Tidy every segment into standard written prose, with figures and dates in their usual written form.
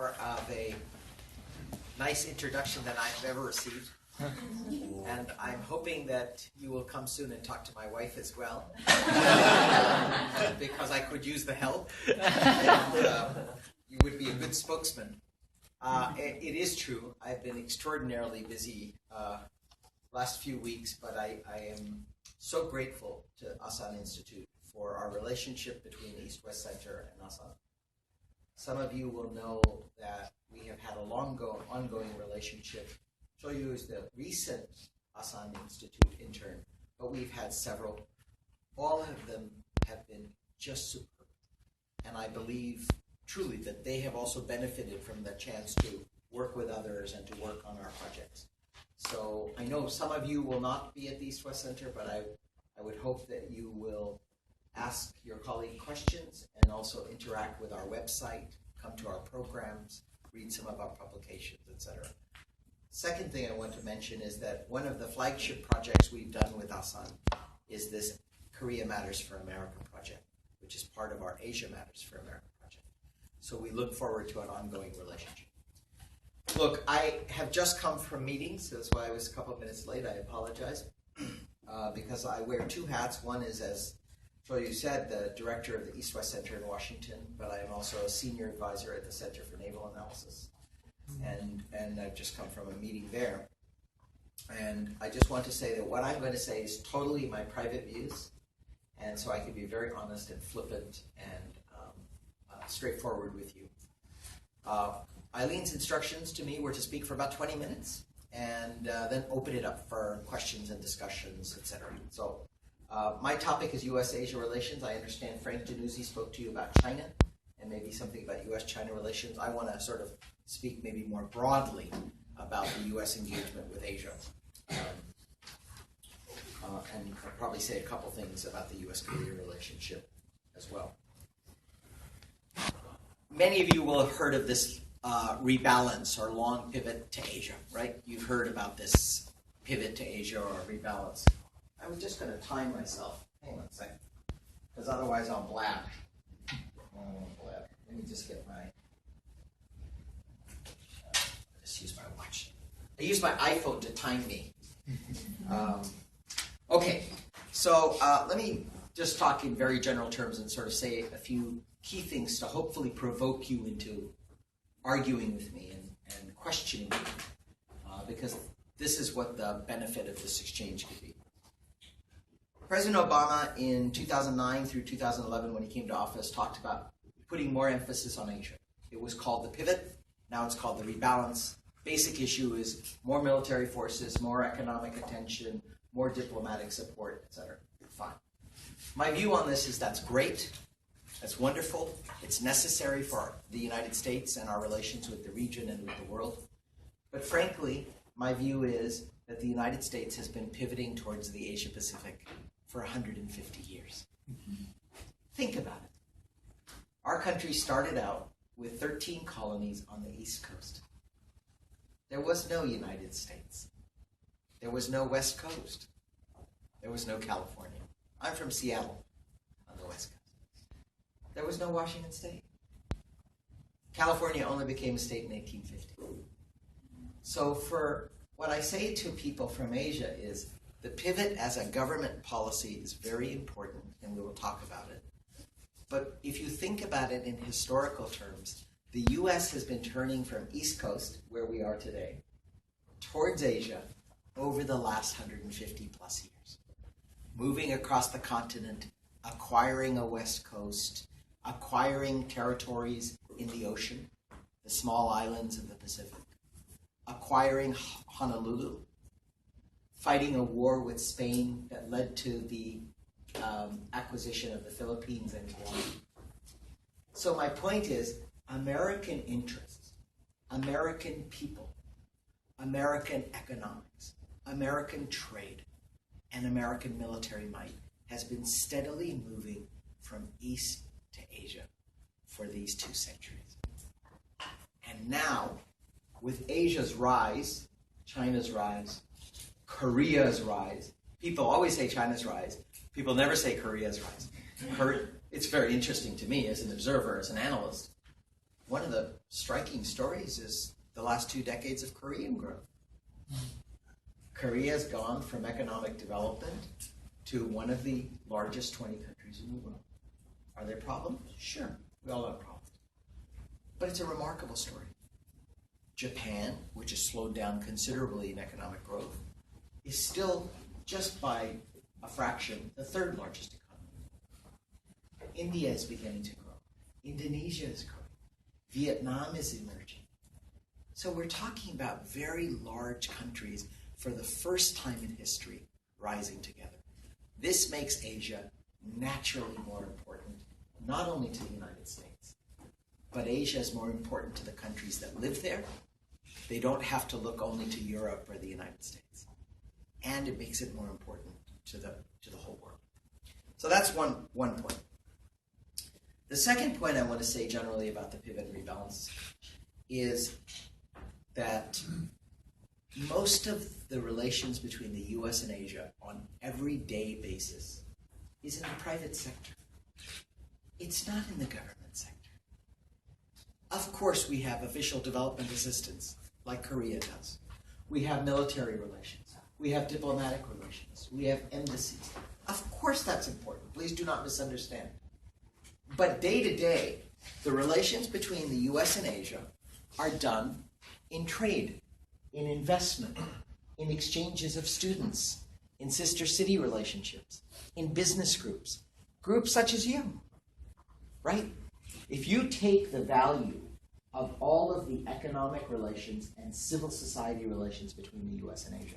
more of a nice introduction than I've ever received. And I'm hoping that you will come soon and talk to my wife as well, because I could use the help, and you would be a good spokesman. It is true, I've been extraordinarily busy last few weeks, but I am so grateful to Asan Institute for our relationship between East-West Center and Asan. Some of you will know that we have had a ongoing relationship. Shoyu is the recent Asan Institute intern, but we've had several. All of them have been just superb. And I believe truly that they have also benefited from the chance to work with others and to work on our projects. So I know some of you will not be at the East-West Center, but I would hope that you will ask your colleague questions and also interact with our website, come to our programs, read some of our publications, etc. Second thing I want to mention is that one of the flagship projects we've done with Asan is this Korea Matters for America project, which is part of our Asia Matters for America project. So we look forward to an ongoing relationship. Look, I have just come from meetings, so that's why I was a couple of minutes late. I apologize, because I wear two hats. One is, as Shoyu said, the director of the East-West Center in Washington, but I am also a senior advisor at the Center for Naval Analysis. And I've just come from a meeting there. And I just want to say that what I'm going to say is totally my private views, and so I can be very honest and flippant and straightforward with you. Eileen instructions to me were to speak for about 20 minutes and then open it up for questions and discussions, etc. So my topic is U.S.-Asia relations. I understand Frank Januzzi spoke to you about China and maybe something about U.S.-China relations. I want to sort of speak maybe more broadly about the U.S. engagement with Asia. And I'll probably say a couple things about the U.S.-Korea relationship as well. Many of you will have heard of this rebalance or long pivot to Asia, right? You've heard about this pivot to Asia or rebalance. I was just going to time myself. Hang on a second, because otherwise I'll blab. Let me just get my... just use my watch. I use my iPhone to time me. Okay, so let me just talk in very general terms and sort of say a few key things to hopefully provoke you into arguing with me and questioning me, because this is what the benefit of this exchange could be. President Obama in 2009 through 2011, when he came to office, talked about putting more emphasis on Asia. It was called the pivot. Now it's called the rebalance. Basic issue is more military forces, more economic attention, more diplomatic support, etc. Fine. My view on this is that's great. That's wonderful. It's necessary for the United States and our relations with the region and with the world. But frankly, my view is that the United States has been pivoting towards the Asia-Pacific for 150 years. Think about it. Our country started out with 13 colonies on the East Coast. There was no United States. There was no West Coast. There was no California. I'm from Seattle on the West Coast. There was no Washington State. California only became a state in 1850. So for what I say to people from Asia is the pivot as a government policy is very important, and we will talk about it. But if you think about it in historical terms, the U.S. has been turning from East Coast, where we are today, towards Asia over the last 150 plus years. Moving across the continent, acquiring a West Coast, acquiring territories in the ocean, the small islands of the Pacific, acquiring Honolulu, fighting a war with Spain that led to the acquisition of the Philippines and Guam. So my point is, American interests, American people, American economics, American trade, and American military might has been steadily moving from East to Asia for these 2 centuries. And now, with Asia's rise, China's rise, Korea's rise, people always say China's rise, people never say Korea's rise. It's very interesting to me as an observer, as an analyst. one of the striking stories is the last 2 decades of Korean growth. Korea has gone from economic development to one of the largest 20 countries in the world. Are there problems? Sure, we all have problems. But it's a remarkable story. Japan, which has slowed down considerably in economic growth, is still, just by a fraction, the 3rd largest economy. India is beginning to grow. Indonesia is growing. Vietnam is emerging. So we're talking about very large countries for the first time in history rising together. This makes Asia naturally more important, not only to the United States, but Asia is more important to the countries that live there. They don't have to look only to Europe or the United States. And it makes it more important to the whole world. So that's one point. The second point I want to say generally about the pivot and rebalance is that most of the relations between the U.S. and Asia on everyday basis is in the private sector. It's not in the government sector. Of course, we have official development assistance, like Korea does. We have military relations. We have diplomatic relations. We have embassies. Of course that's important. Please do not misunderstand. But day to day, the relations between the U.S. and Asia are done in trade, in investment, in exchanges of students, in sister city relationships, in business groups such as you, right? If you take the value of all of the economic relations and civil society relations between the U.S. and Asia,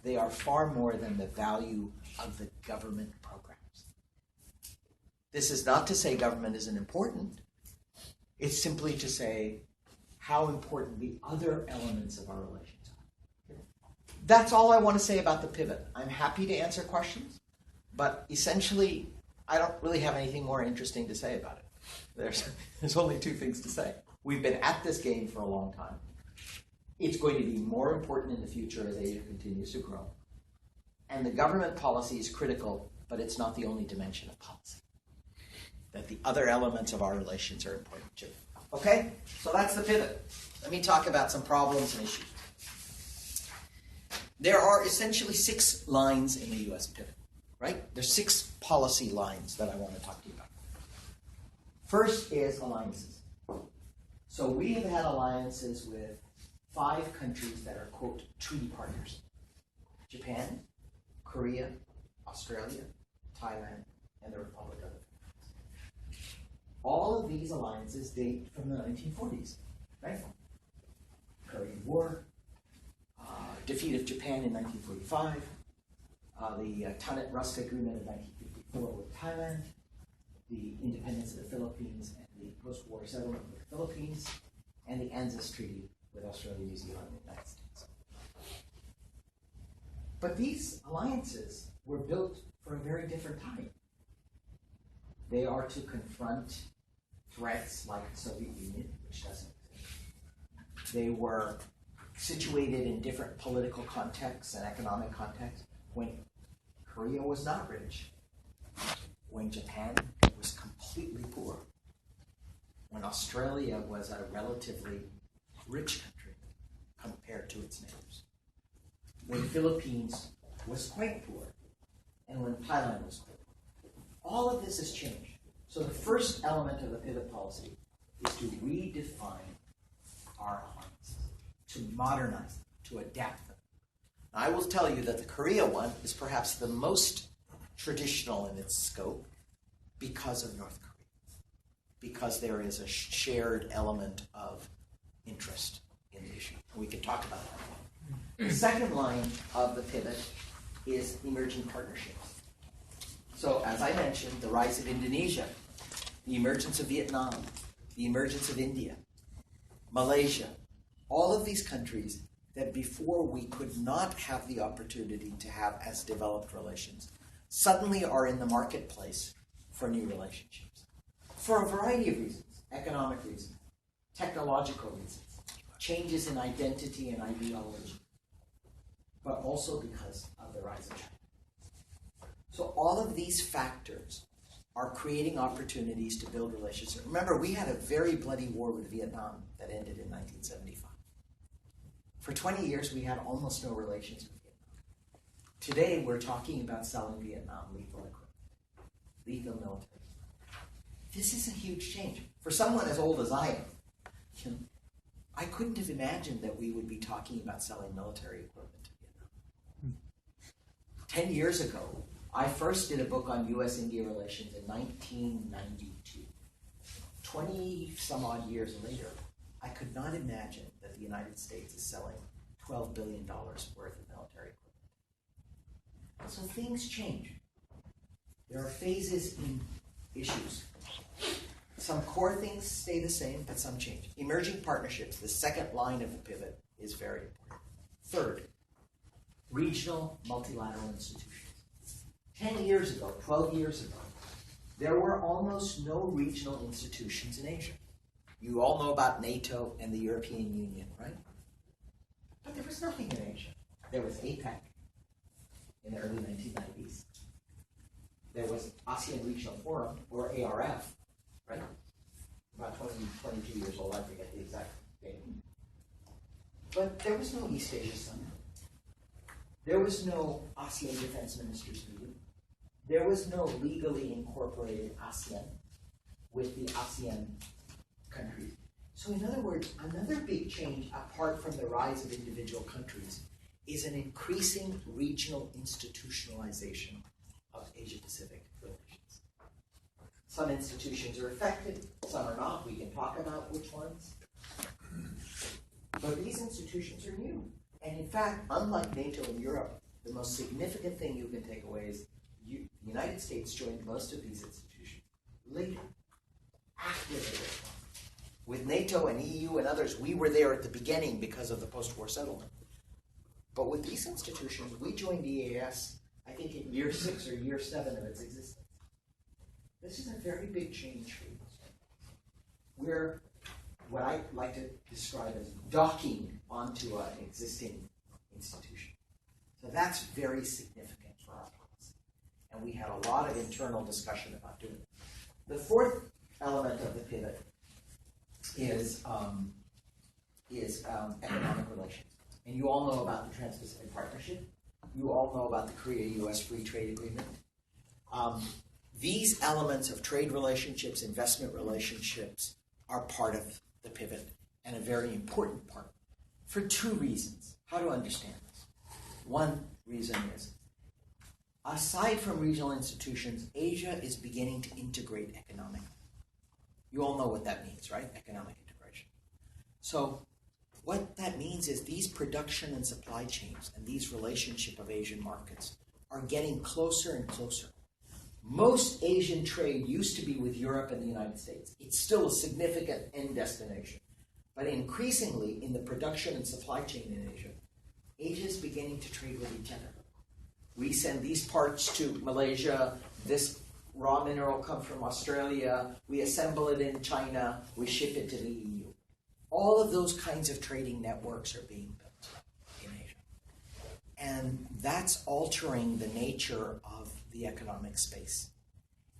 they are far more than the value of the government programs. This is not to say government isn't important. It's simply to say how important the other elements of our relations are. That's all I want to say about the pivot. I'm happy to answer questions, but essentially, I don't really have anything more interesting to say about it. There's only 2 things to say. We've been at this game for a long time. It's going to be more important in the future as Asia continues to grow. And the government policy is critical, but it's not the only dimension of policy. That the other elements of our relations are important too. Okay? So that's the pivot. Let me talk about some problems and issues. There are essentially 6 lines in the U.S. pivot, right? There's 6 policy lines that I want to talk to you about. First is alliances. So we have had alliances with 5 countries that are, quote, treaty partners. Japan, Korea, Australia, Thailand, and the Republic of the Philippines. All of these alliances date from the 1940s, right? Korean War, defeat of Japan in 1945, the Tanit-Ruska Agreement of 1954 with Thailand, the independence of the Philippines and the post-war settlement with the Philippines, and the ANZUS Treaty with Australia, New Zealand, and the United States. But these alliances were built for a very different time. They are to confront threats like the Soviet Union, which doesn't exist. They were situated in different political contexts and economic contexts when Korea was not rich, when Japan was completely poor, when Australia was a relatively rich country compared to its neighbors, when the Philippines was quite poor, and when Thailand was quite poor. All of this has changed. So the first element of the pivot policy is to redefine our alliances, to modernize them, to adapt them. Now, I will tell you that the Korea one is perhaps the most traditional in its scope because of North Korea, because there is a shared element of interest in the issue. We can talk about that. The second line of the pivot is emerging partnerships. So, as I mentioned, the rise of Indonesia, the emergence of Vietnam, the emergence of India, Malaysia, all of these countries that before we could not have the opportunity to have as developed relations, suddenly are in the marketplace for new relationships. For a variety of reasons, economic reasons, technological reasons, changes in identity and ideology, but also because of the rise of China. So all of these factors are creating opportunities to build relationships. Remember, we had a very bloody war with Vietnam that ended in 1975. For 20 years, we had almost no relations with Vietnam. Today, we're talking about selling Vietnam lethal equipment, lethal military. This is a huge change. For someone as old as I am, I couldn't have imagined that we would be talking about selling military equipment to Vietnam. 10 years ago, I first did a book on U.S.-India relations in 1992. 20-some-odd years later, I could not imagine that the United States is selling $12 billion worth of military equipment. So things change. There are phases in issues. Some core things stay the same, but some change. Emerging partnerships, the second line of the pivot, is very important. Third, regional multilateral institutions. 10 years ago, 12 years ago, there were almost no regional institutions in Asia. You all know about NATO and the European Union, right? But there was nothing in Asia. There was APEC in the early 1990s. There was ASEAN Regional Forum, or ARF, right? About 22 years old, I forget the exact date. But there was no East Asia Summit. There was no ASEAN Defense Ministers meeting. There was no legally incorporated ASEAN with the ASEAN countries. So in other words, another big change apart from the rise of individual countries is an increasing regional institutionalization of Asia-Pacific relations. Some institutions are affected, some are not. We can talk about which ones. But these institutions are new. And in fact, unlike NATO and Europe, the most significant thing you can take away is the United States joined most of these institutions later, after they were formed. With NATO and EU and others, we were there at the beginning because of the post-war settlement. But with these institutions, we joined EAS, I think, in year 6 or year 7 of its existence. This is a very big change for us. We're what I like to describe as docking onto an existing institution. So that's very significant for our policy. And we had a lot of internal discussion about doing it. The fourth element of the pivot is economic relations. And you all know about the Trans-Pacific Partnership. You all know about the Korea-U.S. Free Trade Agreement. These elements of trade relationships, investment relationships, are part of the pivot, and a very important part, for 2 reasons. How to understand this? One reason is, aside from regional institutions, Asia is beginning to integrate economically. You all know what that means, right? Economic integration. So what that means is these production and supply chains and these relationship of Asian markets are getting closer and closer. Most Asian trade used to be with Europe and the United States. It's still a significant end destination. But increasingly, in the production and supply chain in Asia, Asia is beginning to trade with each other. We send these parts to Malaysia, this raw mineral comes from Australia, we assemble it in China, we ship it to the EU. All of those kinds of trading networks are being built in Asia. And that's altering the nature of the economic space.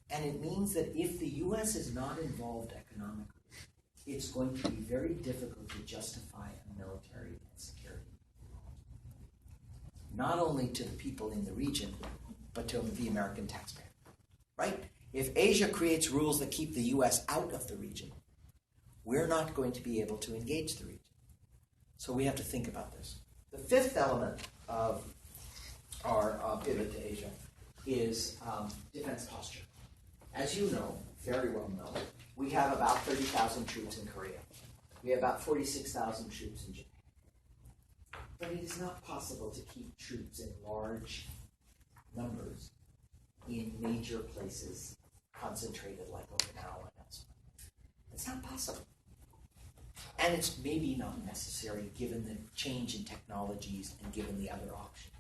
And it means that if the U.S. is not involved economically, it's going to be very difficult to justify a military and security. Not only to the people in the region, but to the American taxpayer. Right? If Asia creates rules that keep the U.S. out of the region, we're not going to be able to engage the region. So we have to think about this. The fifth element of our pivot to Asia is defense posture. As you know, very well know, we have about 30,000 troops in Korea. We have about 46,000 troops in Japan. But it is not possible to keep troops in large numbers in major places concentrated like Okinawa and elsewhere. It's not possible. And it's maybe not necessary given the change in technologies and given the other options.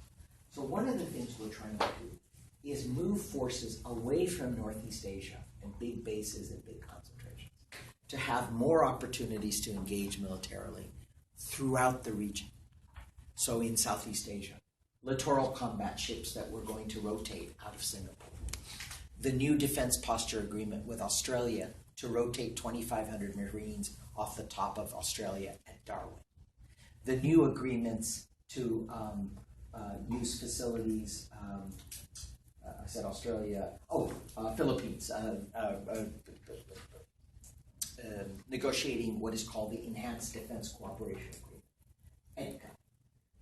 So one of the things we're trying to do is move forces away from Northeast Asia and big bases and big concentrations to have more opportunities to engage militarily throughout the region. So in Southeast Asia, littoral combat ships that we're going to rotate out of Singapore. the new defense posture agreement with Australia to rotate 2,500 Marines off the top of Australia at Darwin. The new agreements to use facilities, I said Australia, Philippines, negotiating what is called the Enhanced Defense Cooperation Agreement, EDCA.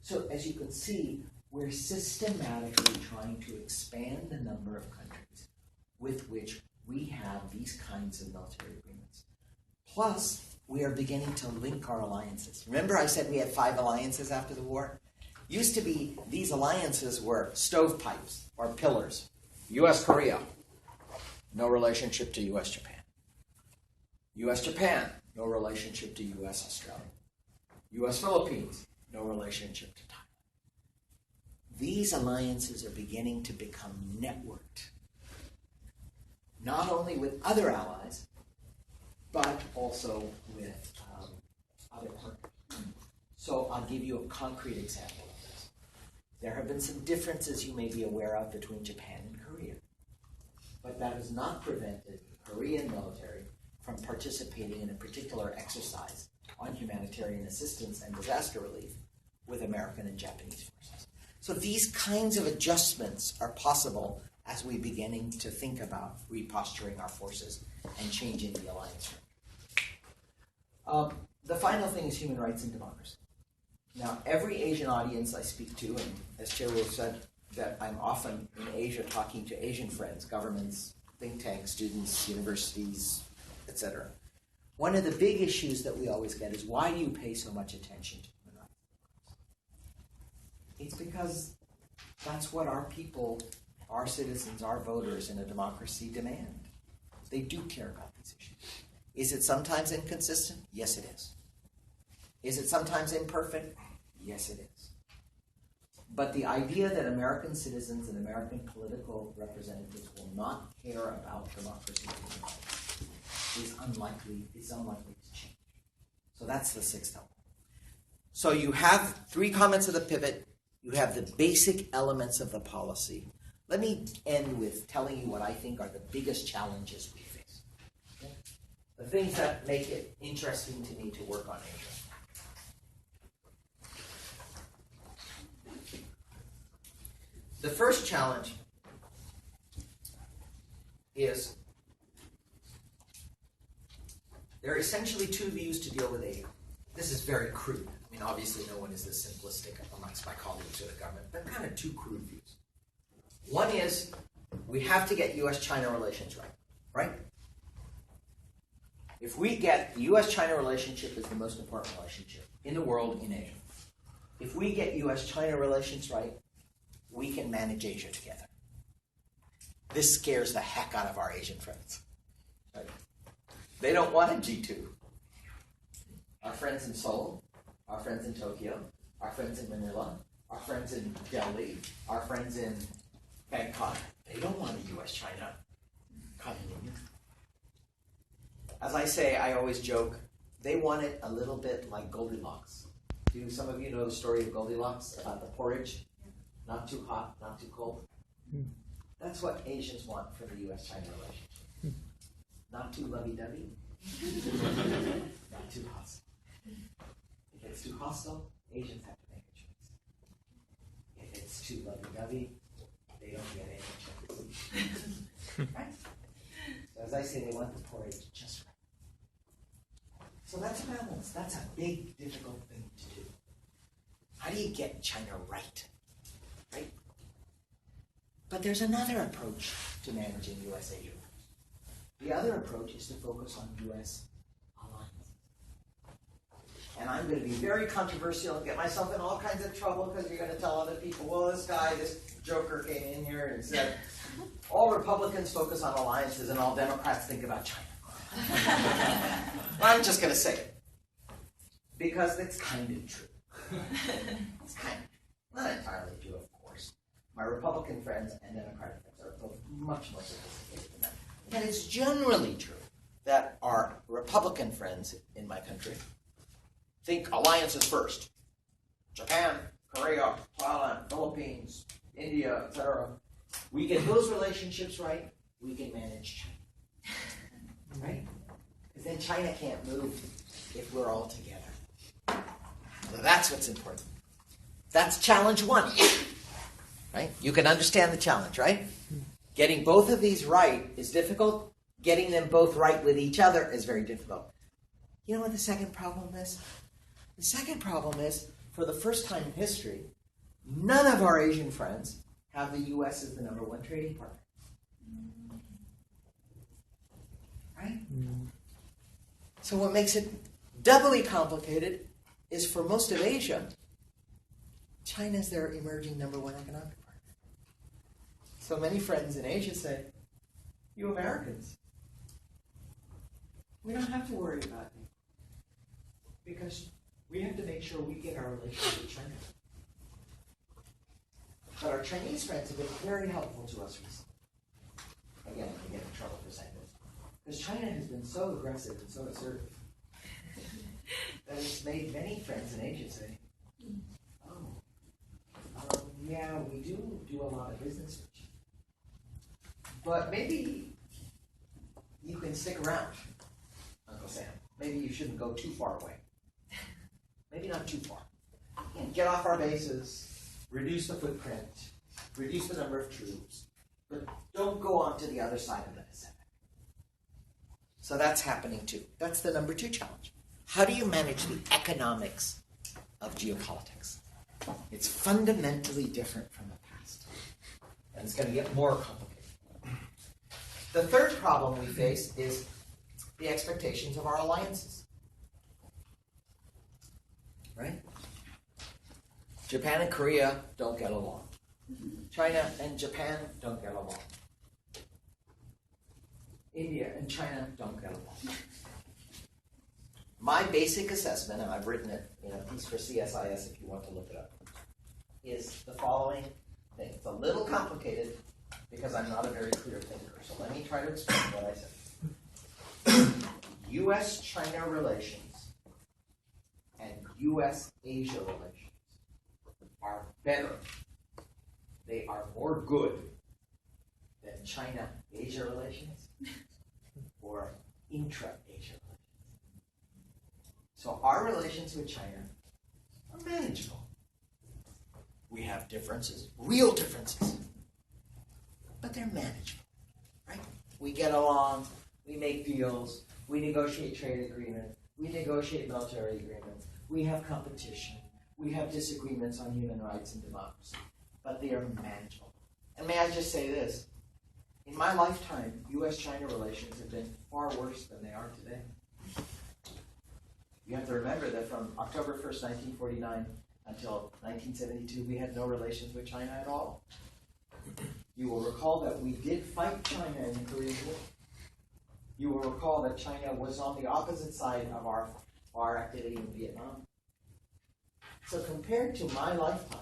So as you can see, we're systematically trying to expand the number of countries with which we have these kinds of military agreements. Plus, we are beginning to link our alliances. Remember I said we had 5 alliances after the war? Used to be these alliances were stovepipes or pillars. U.S.-Korea, no relationship to U.S.-Japan. U.S.-Japan, no relationship to U.S.-Australia. U.S.-Philippines, no relationship to Thailand. These alliances are beginning to become networked, not only with other allies, but also with other partners. So I'll give you a concrete example of this. There have been some differences you may be aware of between Japan and Korea, but that has not prevented the Korean military from participating in a particular exercise on humanitarian assistance and disaster relief with American and Japanese forces. So these kinds of adjustments are possible as we're beginning to think about reposturing our forces and changing the alliance structure. The final thing is human rights and democracy. Now, every Asian audience I speak to, and as Chair Wu said, that I'm often in Asia talking to Asian friends, governments, think tanks, students, universities, etc. One of the big issues that we always get is, why do you pay so much attention to human rights? It's because that's what our people, our citizens, our voters in a democracy demand. They do care about these issues. Is it sometimes inconsistent? Yes, it is. Is it sometimes imperfect? Yes, it is. But the idea that American citizens and American political representatives will not care about democracy and human rights is unlikely to change. So that's the 6th element. So you have 3 comments of the pivot. You have the basic elements of the policy. Let me end with telling you what I think are the biggest challenges we face. Okay? The things that make it interesting to me to work on Asia. The first challenge is there are essentially 2 views to deal with Asia. This is very crude. I mean, obviously no one is this simplistic amongst my colleagues or the government, but kind of 2 crude views. One is we have to get U.S.-China relations right? If we get the U.S.-China relationship is the most important relationship in the world, in Asia. If we get U.S.-China relations right, we can manage Asia together. This scares the heck out of our Asian friends. Right? They don't want a G2. Our friends in Seoul, our friends in Tokyo, our friends in Manila, our friends in Delhi, our friends in Bangkok, they don't want a U.S.-China common union. As I say, I always joke, they want it a little bit like Goldilocks. Do some of you know the story of Goldilocks about the porridge? Not too hot, not too cold. That's what Asians want for the U.S.-China relationship. Not too lovey-dovey, not too hostile. If it's too hostile, Asians have to make a choice. If it's too lovey-dovey, they don't get any choice. Right? So as I say, they want the porridge just right. So that's a balance. That's a big, difficult thing to do. How do you get China right? Right? But there's another approach to managing U.S.-Asia. The other approach is to focus on U.S. alliances. And I'm going to be very controversial and get myself in all kinds of trouble because you're going to tell other people, well, this joker came in here and said, all Republicans focus on alliances and all Democrats think about China. Well, I'm just going to say it. Because it's kind of true. It's kind of not entirely true, of course. My Republican friends and Democratic friends are both much more sophisticated than that. And it's generally true that our Republican friends in my country think alliances first. Japan, Korea, Thailand, Philippines, India, etc. We get those relationships right, we can manage China. Right? Because then China can't move if we're all together. So that's what's important. That's challenge one. Right? You can understand the challenge, right? Getting both of these right is difficult. Getting them both right with each other is very difficult. You know what the second problem is? The second problem is, for the first time in history, none of our Asian friends have the U.S. as the number one trading partner. Right? So what makes it doubly complicated is, for most of Asia, China is their emerging number one economic partner. So many friends in Asia say, you Americans, we don't have to worry about you, because we have to make sure we get our relationship with China. But our Chinese friends have been very helpful to us recently. Again, I get in trouble for saying this, because China has been so aggressive and so assertive that it's made many friends in Asia say, yeah, we do a lot of business with you. But maybe you can stick around, Uncle Sam. Maybe you shouldn't go too far away. Maybe not too far. Get off our bases, reduce the footprint, reduce the number of troops, but don't go on to the other side of the Pacific. So that's happening too. That's the number two challenge. How do you manage the economics of geopolitics? It's fundamentally different from the past. And it's going to get more complicated. The third problem we face is the expectations of our alliances. Right? Japan and Korea don't get along. China and Japan don't get along. India and China don't get along. My basic assessment, and I've written it in a piece for CSIS if you want to look it up, is the following thing. It's a little complicated because I'm not a very clear thinker, so let me try to explain what I said. U.S.-China relations and U.S.-Asia relations are better. They are more good than China-Asia relations or intra-Asia relations. So our relations with China are manageable. We have differences, real differences, but they're manageable, right? We get along, we make deals, we negotiate trade agreements, we negotiate military agreements, we have competition, we have disagreements on human rights and democracy, but they are manageable. And may I just say this, in my lifetime, U.S.-China relations have been far worse than they are today. You have to remember that from October 1st, 1949 until 1972, we had no relations with China at all. You will recall that we did fight China in the Korean War. You will recall that China was on the opposite side of our activity in Vietnam. So compared to my lifetime,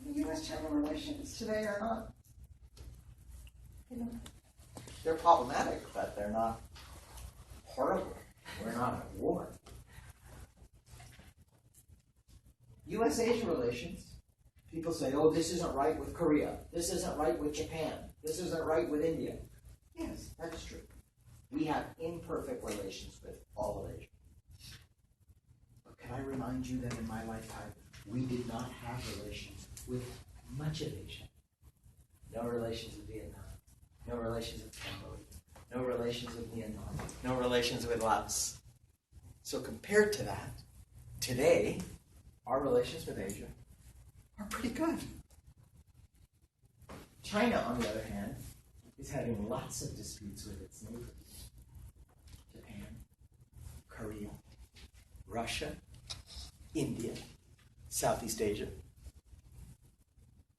the U.S.-China relations today are not, they're problematic, but they're not horrible. We're not at war. U.S.-Asia relations, people say, oh, this isn't right with Korea. This isn't right with Japan. This isn't right with India. Yes, that is true. We have imperfect relations with all of Asia. But can I remind you that in my lifetime, we did not have relations with much of Asia. No relations with Vietnam. No relations with Cambodia. No relations with Myanmar. No relations with Laos. So compared to that, today, our relations with Asia are pretty good. China, on the other hand, is having lots of disputes with its neighbors. Japan, Korea, Russia, India, Southeast Asia.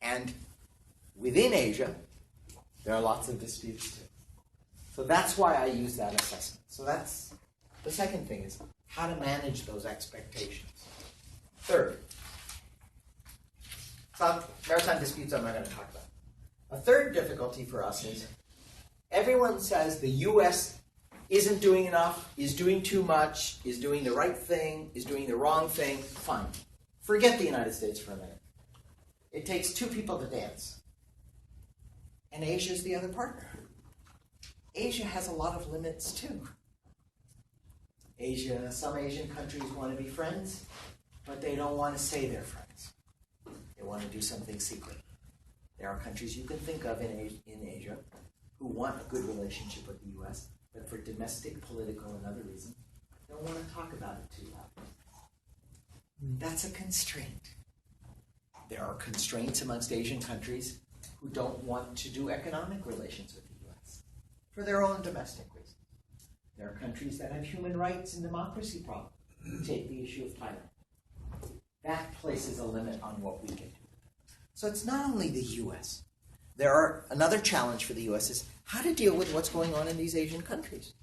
And within Asia, there are lots of disputes too. So that's why I use that assessment. So that's the second thing, is how to manage those expectations. Third, maritime disputes I'm not going to talk about. A third difficulty for us is everyone says the U.S. isn't doing enough, is doing too much, is doing the right thing, is doing the wrong thing. Fine. Forget the United States for a minute. It takes two people to dance. And Asia is the other partner. Asia has a lot of limits too. Some Asian countries want to be friends, but they don't want to say they're friends. They want to do something secret. There are countries you can think of in Asia who want a good relationship with the U.S., but for domestic, political, and other reasons, don't want to talk about it too loud. That's a constraint. There are constraints amongst Asian countries who don't want to do economic relations with the U.S. for their own domestic reasons. There are countries that have human rights and democracy problems. Take the issue of Thailand. That places a limit on what we can do. So it's not only the U.S. Another challenge for the U.S. is how to deal with what's going on in these Asian countries.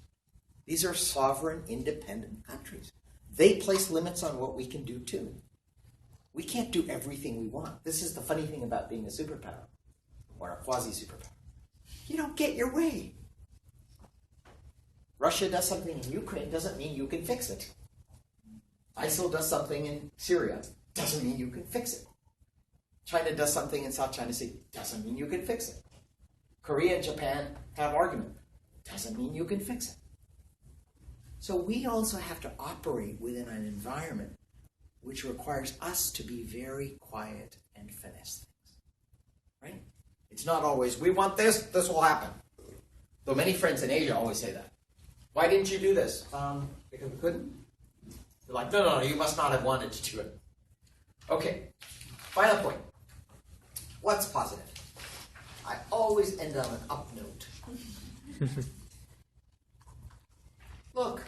These are sovereign, independent countries. They place limits on what we can do too. We can't do everything we want. This is the funny thing about being a superpower, or a quasi-superpower. You don't get your way. Russia does something in Ukraine doesn't mean you can fix it. ISIL does something in Syria doesn't mean you can fix it. China does something in South China Sea doesn't mean you can fix it. Korea and Japan have argument doesn't mean you can fix it. So we also have to operate within an environment which requires us to be very quiet and finesse things. Right? It's not always, we want this will happen. Though many friends in Asia always say that. Why didn't you do this? Because we couldn't. They're like, no, you must not have wanted to do it. Okay, final point. What's positive? I always end on an up note. Look,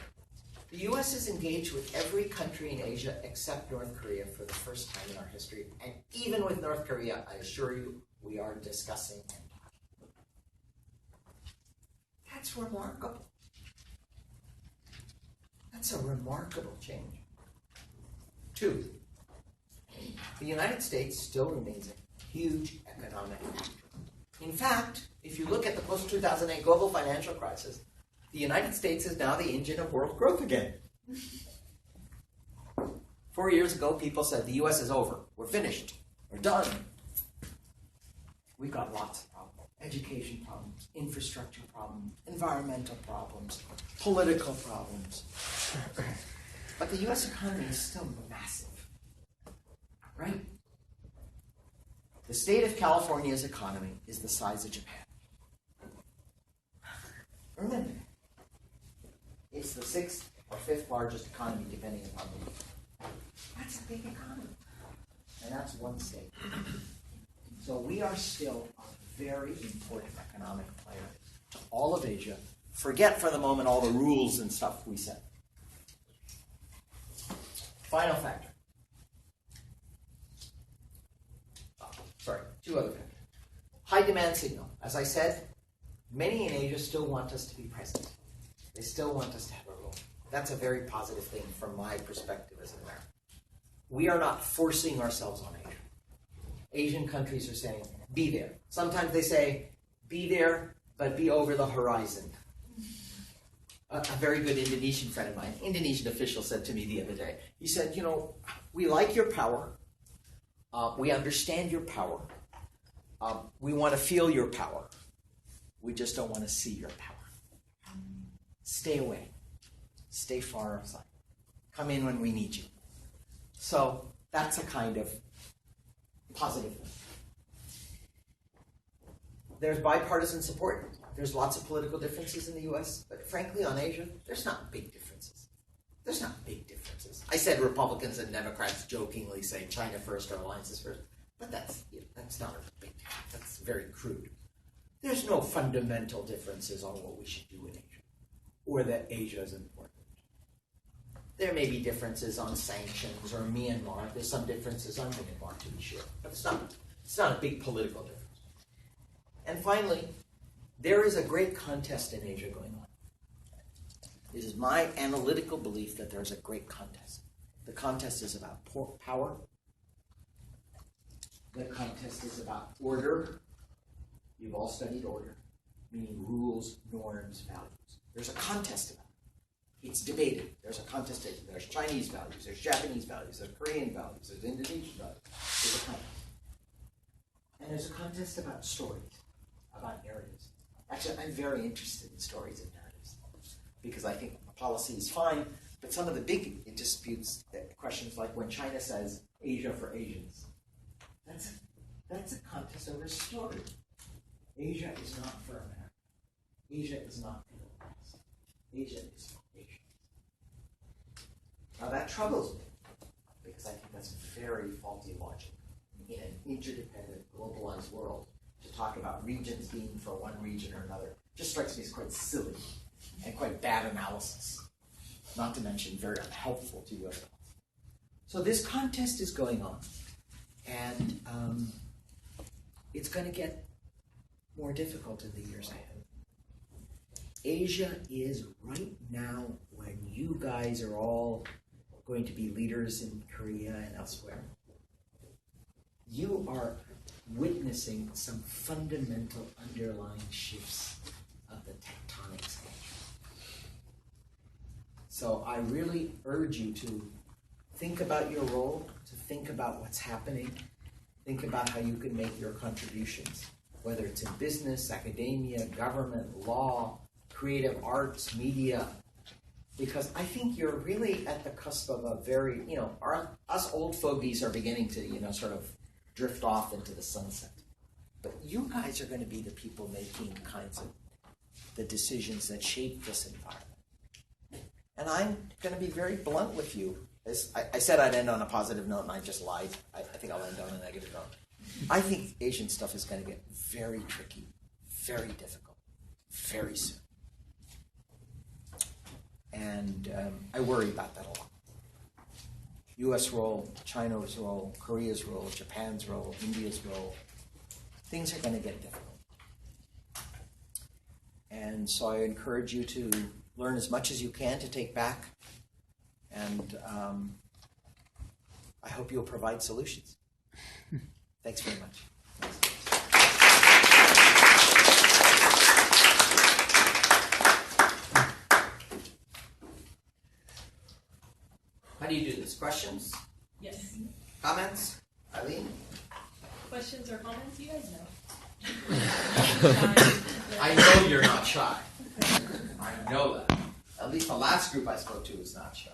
the U.S. is engaged with every country in Asia except North Korea for the first time in our history. And even with North Korea, I assure you, we are discussing and talking. That's remarkable. That's a remarkable change. 2, the United States still remains a huge economic actor. In fact, if you look at the post-2008 global financial crisis, the United States is now the engine of world growth again. 4 years ago, people said the U.S. is over. We're finished. We're done. We've got lots of problems. Education problems, infrastructure problems, environmental problems, political problems. But the U.S. economy is still massive. Right? The state of California's economy is the size of Japan. Remember, it's the 6th or 5th largest economy, depending upon the year. That's a big economy. And that's one state. So we are still a very important economic player to all of Asia. Forget for the moment all the rules and stuff we set. Final factor. Sorry, 2 other factors. High demand signal. As I said, many in Asia still want us to be present. They still want us to have a role. That's a very positive thing from my perspective as an American. We are not forcing ourselves on Asia. Asian countries are saying, be there. Sometimes they say, be there, but be over the horizon. A very good Indonesian friend of mine, Indonesian official, said to me the other day, he said, we like your power. We understand your power. We want to feel your power. We just don't want to see your power. Stay away. Stay far outside. Come in when we need you. So that's a kind of positive thing. There's bipartisan support. There's lots of political differences in the U.S., but frankly on Asia, there's not big differences. There's not big differences. I said Republicans and Democrats jokingly say China first or alliances first, but that's not a big difference. That's very crude. There's no fundamental differences on what we should do in Asia, or that Asia is important. There may be differences on sanctions or Myanmar. There's some differences on Myanmar, to be sure, but it's not a big political difference. And finally, there is a great contest in Asia going on. It is my analytical belief that there is a great contest. The contest is about power. The contest is about order. You've all studied order, meaning rules, norms, values. There's a contest about it. It's debated. There's a contest. There's Chinese values. There's Japanese values. There's Korean values. There's Indonesian values. There's a contest. And there's a contest about stories, about narratives. Actually, I'm very interested in stories and narratives because I think policy is fine, but some of the big disputes, questions like when China says Asia for Asians, that's a contest over story. Asia is not for America. Asia is not for the West. Asia is for Asians. Now that troubles me because I think that's very faulty logic in an interdependent, globalized world. To talk about regions being for one region or another just strikes me as quite silly and quite bad analysis, not to mention very unhelpful to U.S. policy. So this contest is going on, and it's going to get more difficult in the years ahead. Asia is right now, when you guys are all going to be leaders in Korea and elsewhere, you are witnessing some fundamental underlying shifts of the tectonic scale. So I really urge you to think about your role, to think about what's happening, think about how you can make your contributions, whether it's in business, academia, government, law, creative arts, media, because I think you're really at the cusp of a very, us old fogies are beginning to, sort of drift off into the sunset. But you guys are going to be the people making kinds of the decisions that shape this environment. And I'm going to be very blunt with you. I said I'd end on a positive note, and I just lied. I think I'll end on a negative note. I think Asian stuff is going to get very tricky, very difficult, very soon. And I worry about that a lot. U.S. role, China's role, Korea's role, Japan's role, India's role, things are going to get difficult. And so I encourage you to learn as much as you can to take back, and I hope you'll provide solutions. Thanks very much. How do you do this? Questions? Yes. Comments? Eileen? Questions or comments? You guys know. I know you're not shy. I know that. At least the last group I spoke to was not shy.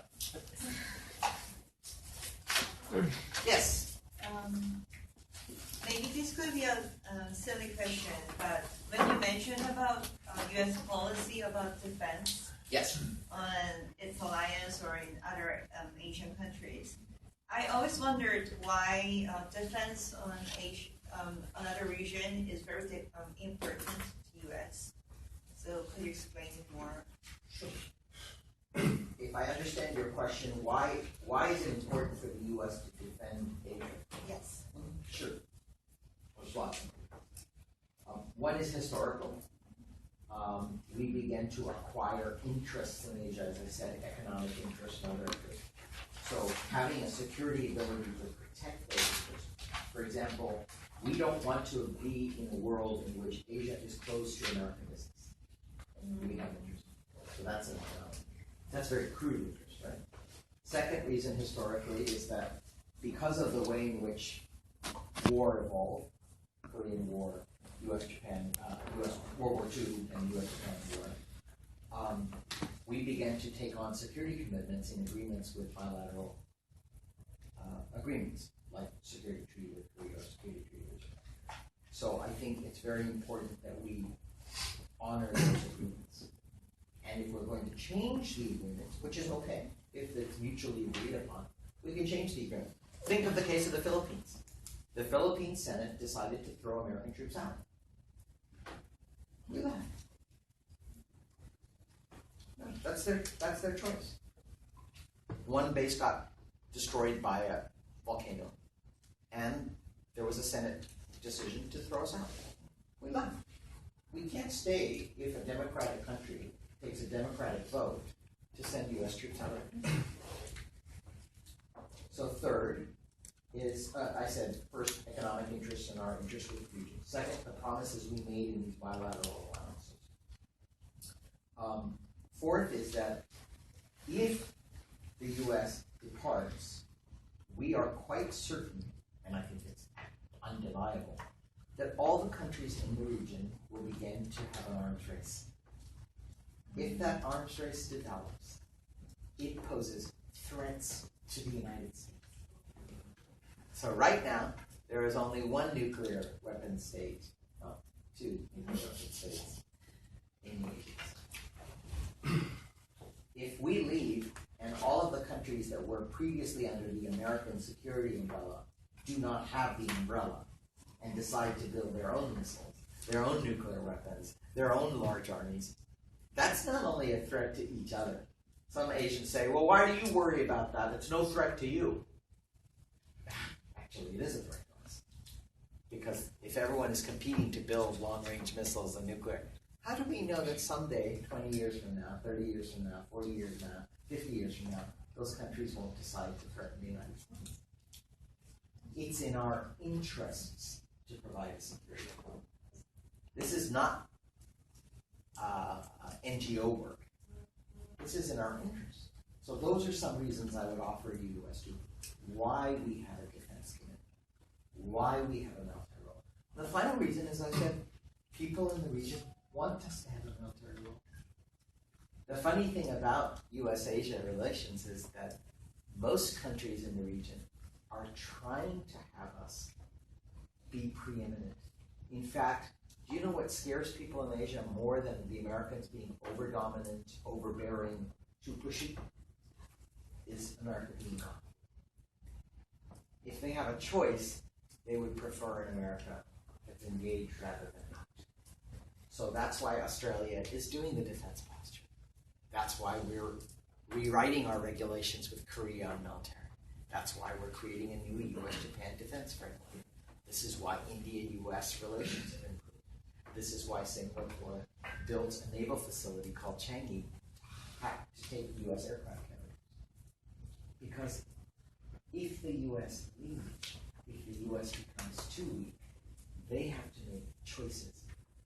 Yes? Maybe this could be a silly question, but when you mentioned about U.S. policy about defense, Yes. on its alliance or in other Asian countries, I always wondered why defense on another region is very important to U.S. So could you explain it more? Sure. If I understand your question, why is it important for the U.S. to defend Asia? Yes. Sure. One is historical. We began to acquire interests in Asia, as I said, economic interests and other interests. So having a security ability to protect those interests. For example, we don't want to be in a world in which Asia is closed to American business. We have interest. So that's very crude interest, right? Second reason historically is that because of the way in which war evolved, Korean War, U.S.-Japan, U.S. World War II, and U.S.-Japan War, we began to take on security commitments in agreements with bilateral agreements, like security treaty with Korea or security treaty with Japan. So I think it's very important that we honor those agreements. And if we're going to change the agreements, which is okay, if it's mutually agreed upon, we can change the agreement. Think of the case of the Philippines. The Philippine Senate decided to throw American troops out. We left. That's their choice. One base got destroyed by a volcano, and there was a Senate decision to throw us out. We left. We can't stay if a democratic country takes a democratic vote to send U.S. troops out. So third is, I said, first, economic interests and our interest with the region. Second, the promises we made in these bilateral alliances. Fourth is that if the U.S. departs, we are quite certain, and I think it's undeniable, that all the countries in the region will begin to have an arms race. If that arms race develops, it poses threats to the United States. So right now, there is only one nuclear weapon state, well, two nuclear weapon states in the Asia. If we leave, and all of the countries that were previously under the American security umbrella do not have the umbrella and decide to build their own missiles, their own nuclear weapons, their own large armies, that's not only a threat to each other. Some Asians say, well, why do you worry about that? It's no threat to you. Actually, it is a threat to us. Because if everyone is competing to build long-range missiles and nuclear, how do we know that someday, 20 years from now, 30 years from now, 40 years from now, 50 years from now, those countries won't decide to threaten the United States? It's in our interests to provide a security. This is not NGO work. This is in our interest. So those are some reasons I would offer you as to why we have a defense committee, why we have a military role. The final reason is, I said, people in the region want us to have a military role. The funny thing about U.S.-Asia relations is that most countries in the region are trying to have us be preeminent. In fact, do you know what scares people in Asia more than the Americans being over-dominant, overbearing, too pushy? Is America being gone. If they have a choice, they would prefer an America that's engaged rather than not. So that's why Australia is doing the defense posture. That's why we're rewriting our regulations with Korea on military. That's why we're creating a new U.S.-Japan defense framework. This is why India-U.S. relations have improved. This is why Singapore built a naval facility called Changi to take U.S. aircraft carriers. Because if the U.S. leaves, if the U.S. becomes too weak, they have to make choices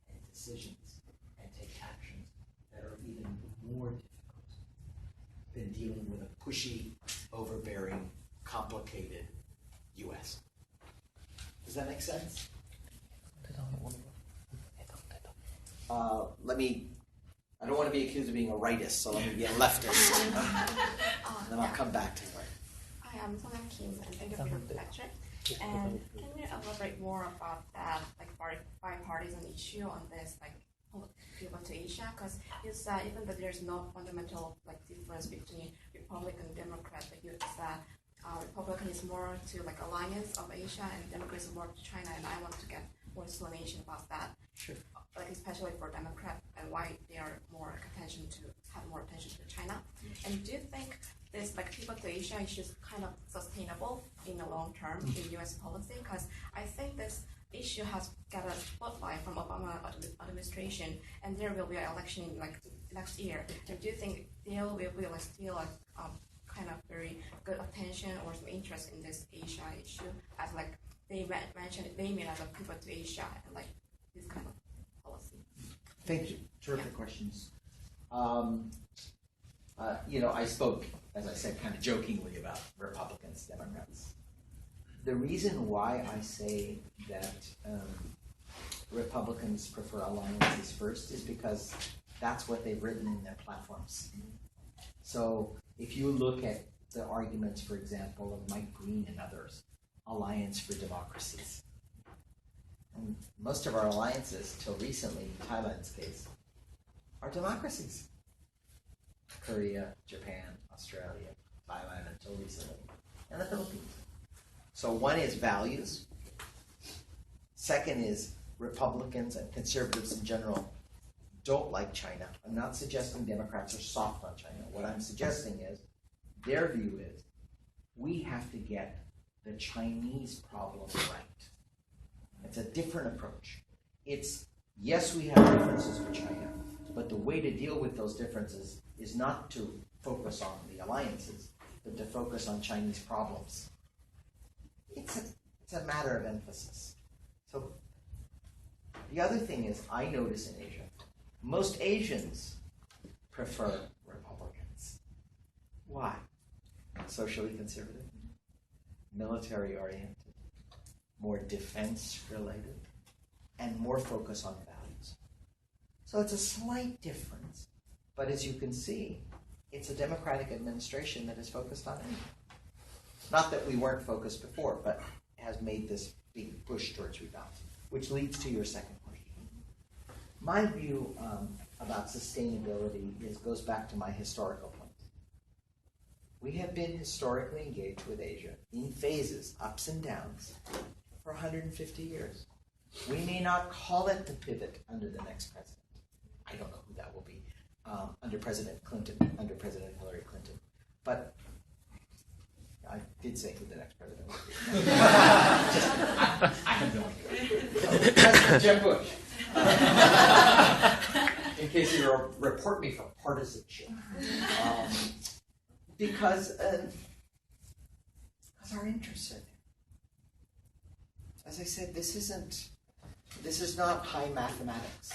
and decisions and take actions that are even more difficult than dealing with a pushy, overbearing, complicated U.S. Does that make sense? I don't want to be accused of being a rightist, so let me be a leftist. Then I'll come back to it. Hi, I'm Song Kim, and thank you for your lecture. And can you elaborate more about that, like bipartisan issue on this, like people to Asia? Because you said even though there's no fundamental difference between Republican and Democrat, but you said Republican is more to alliance of Asia, and Democrat is more to China. And I want to get more explanation about that. Sure. Especially for Democrat, and why they are have more attention to China. And do you think this people to Asia is just kind of sustainable in the long term in U.S. policy? Because I think this issue has got a spotlight from Obama administration, and there will be an election in next year. And do you think there will be still kind of very good attention or some interest in this Asia issue as they mentioned it naming as a people to Asia and this kind of policy? Thank you. Terrific questions. I spoke, as I said, kind of jokingly about Republicans, Democrats. The reason why I say that Republicans prefer alliances first is because that's what they've written in their platforms. So if you look at the arguments, for example, of Mike Green and others, Alliance for Democracies. And most of our alliances, till recently, in Thailand's case, are democracies. Korea, Japan, Australia, Thailand until recently, and the Philippines. So one is values. Second is Republicans and conservatives in general don't like China. I'm not suggesting Democrats are soft on China. What I'm suggesting is their view is we have to get the Chinese problem right. It's a different approach. It's, yes, we have differences with China, but the way to deal with those differences is not to focus on the alliances, but to focus on Chinese problems. It's a matter of emphasis. So the other thing is, I notice in Asia, most Asians prefer Republicans. Why? Socially conservative, military oriented, more defense related, and more focus on values. So it's a slight difference. But as you can see, it's a democratic administration that is focused on Asia. Not that we weren't focused before, but has made this big push towards rebalancing, which leads to your second question. My view about sustainability goes back to my historical point. We have been historically engaged with Asia in phases, ups and downs, for 150 years. We may not call it the pivot under the next president. I don't know who that will be under President Clinton, under President Hillary Clinton. But I did say who the next president will be. I have no idea. President Jeb Bush. In case you report me for partisanship. Because our interests are there. As I said, this is not high mathematics.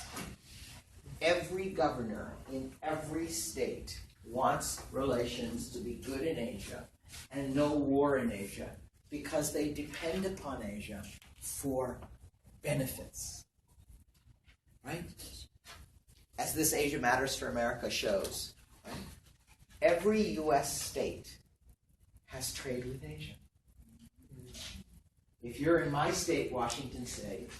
Every governor in every state wants relations to be good in Asia and no war in Asia because they depend upon Asia for benefits. Right? As this Asia Matters for America shows, right? Every U.S. state has trade with Asia. If you're in my state, Washington State,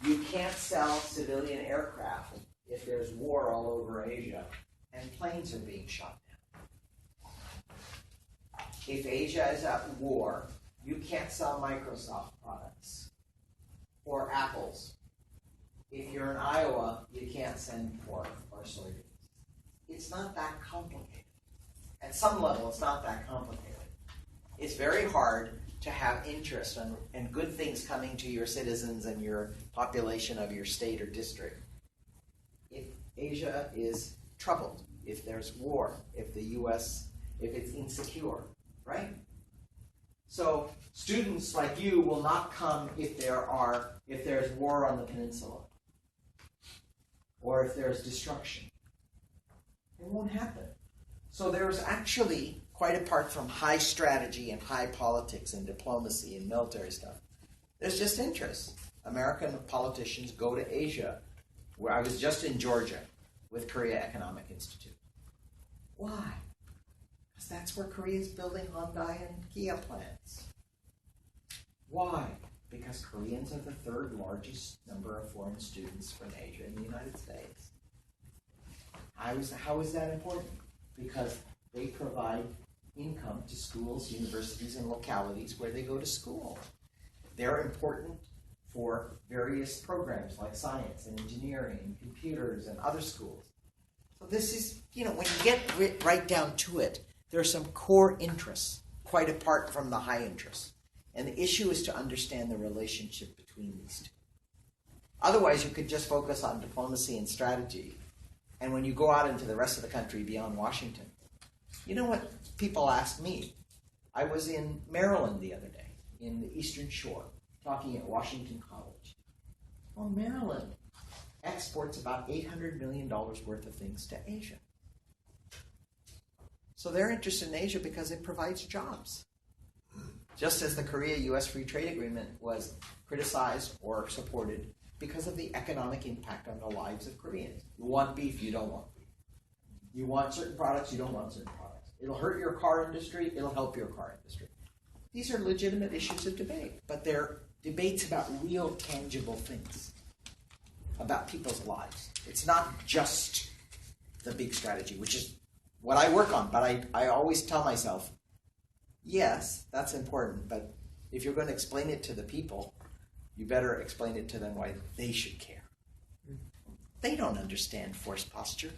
you can't sell civilian aircraft if there's war all over Asia and planes are being shot down. If Asia is at war, you can't sell Microsoft products or Apple's. If you're in Iowa, you can't send pork or soybeans. It's not that complicated. At some level, it's not that complicated. It's very hard to have interest and good things coming to your citizens and your population of your state or district if Asia is troubled, if there's war, if the U.S., if it's insecure, right? So students like you will not come if there's war on the peninsula or if there's destruction. It won't happen. So there's actually, quite apart from high strategy and high politics and diplomacy and military stuff, there's just interest. American politicians go to Asia. Where I was just in Georgia with Korea Economic Institute. Why? Because that's where Korea is building Hyundai and Kia plants. Why? Because Koreans are the third largest number of foreign students from Asia in the United States. How is that important? Because they provide income to schools, universities, and localities where they go to school. They're important for various programs like science and engineering and computers and other schools. So this is, when you get right down to it, there are some core interests, quite apart from the high interests. And the issue is to understand the relationship between these two. Otherwise, you could just focus on diplomacy and strategy. And when you go out into the rest of the country beyond Washington, you know what people ask me? I was in Maryland the other day, in the Eastern Shore, talking at Washington College. Well, Maryland exports about $800 million worth of things to Asia. So they're interested in Asia because it provides jobs. Just as the Korea-U.S. Free Trade Agreement was criticized or supported because of the economic impact on the lives of Koreans. You want beef, you don't want beef. You want certain products, you don't want certain products. It'll hurt your car industry, it'll help your car industry. These are legitimate issues of debate, but they're debates about real, tangible things, about people's lives. It's not just the big strategy, which is what I work on, but I always tell myself, yes, that's important, but if you're going to explain it to the people, you better explain it to them why they should care. They don't understand force posture.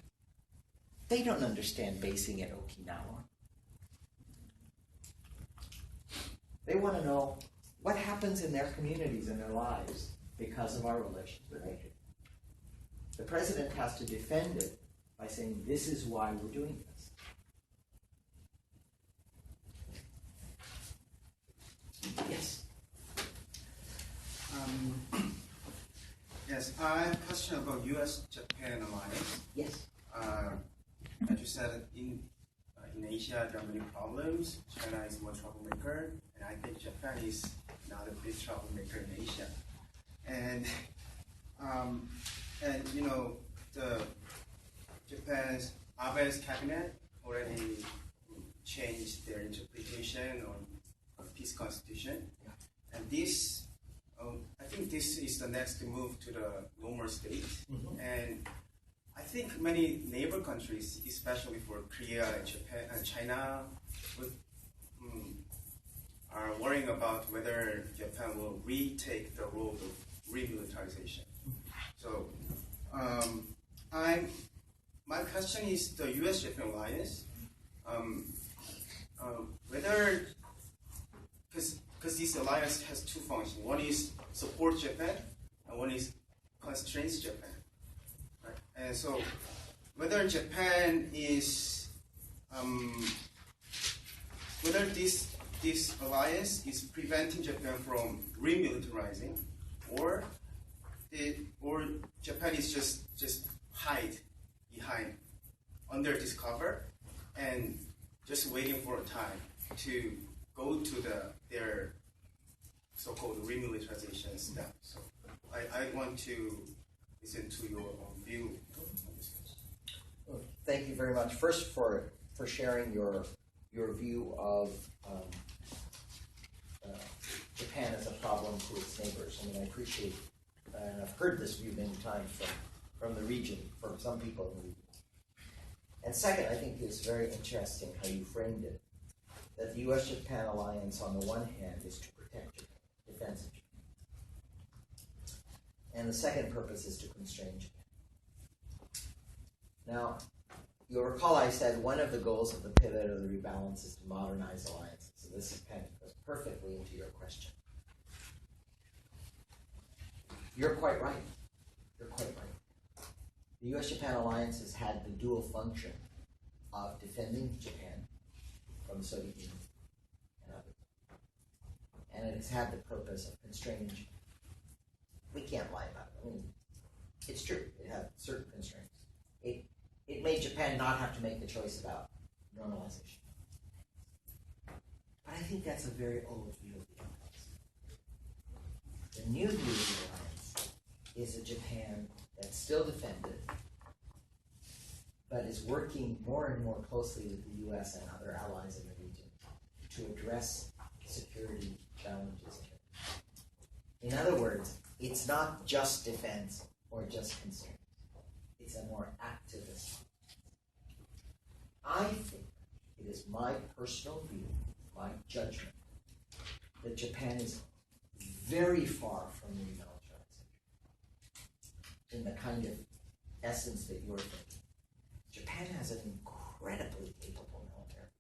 They don't understand basing at Okinawa. They want to know what happens in their communities and their lives because of our relations with Asia. The president has to defend it by saying, this is why we're doing this. Yes? Yes, I have a question about U.S.-Japan alliance. Yes. As you said, in Asia there are many problems. China is one troublemaker, and I think Japan is not a big troublemaker in Asia. And the Japan's Abe's cabinet already changed their interpretation on peace constitution, and this, I think this is the next move to the normal state, and I think many neighbor countries, especially for Korea and Japan and China, are worrying about whether Japan will retake the road of remilitarization. So, my question is the U.S.-Japan alliance, whether, because this alliance has two functions. One is support Japan, and one is constraints Japan. Right? And so, whether Japan is, whether this alliance is preventing Japan from remilitarizing, or Japan is just hide behind under this cover and just waiting for a time to go to their so-called remilitarization step. So I want to listen to your view on this. Well, thank you very much. First, for sharing your view of Japan as a problem to its neighbors. I mean, I appreciate, and I've heard this view many times from the region, from some people in the region. And second, I think it's very interesting how you framed it, that the U.S.-Japan alliance, on the one hand, is to protect Japan, defense of Japan. And the second purpose is to constrain Japan. Now, you'll recall I said one of the goals of the pivot or the rebalance is to modernize alliances. So this is kind of goes perfectly into your question. You're quite right. You're quite right. The U.S.-Japan alliance has had the dual function of defending Japan from the Soviet Union and others. And it has had the purpose of constraining Japan. We can't lie about it. I mean, it's true. It had certain constraints. It made Japan not have to make the choice about normalization. But I think that's a very old view of the alliance. The new view of the alliance is a Japan that's still defended, but is working more and more closely with the U.S. and other allies in the region to address security challenges. In other words, it's not just defense or just constraint. It's a more activist. I think it is my personal view, my judgment, that Japan is very far from remilitarization in the kind of essence that you're thinking. Japan has an incredibly capable military.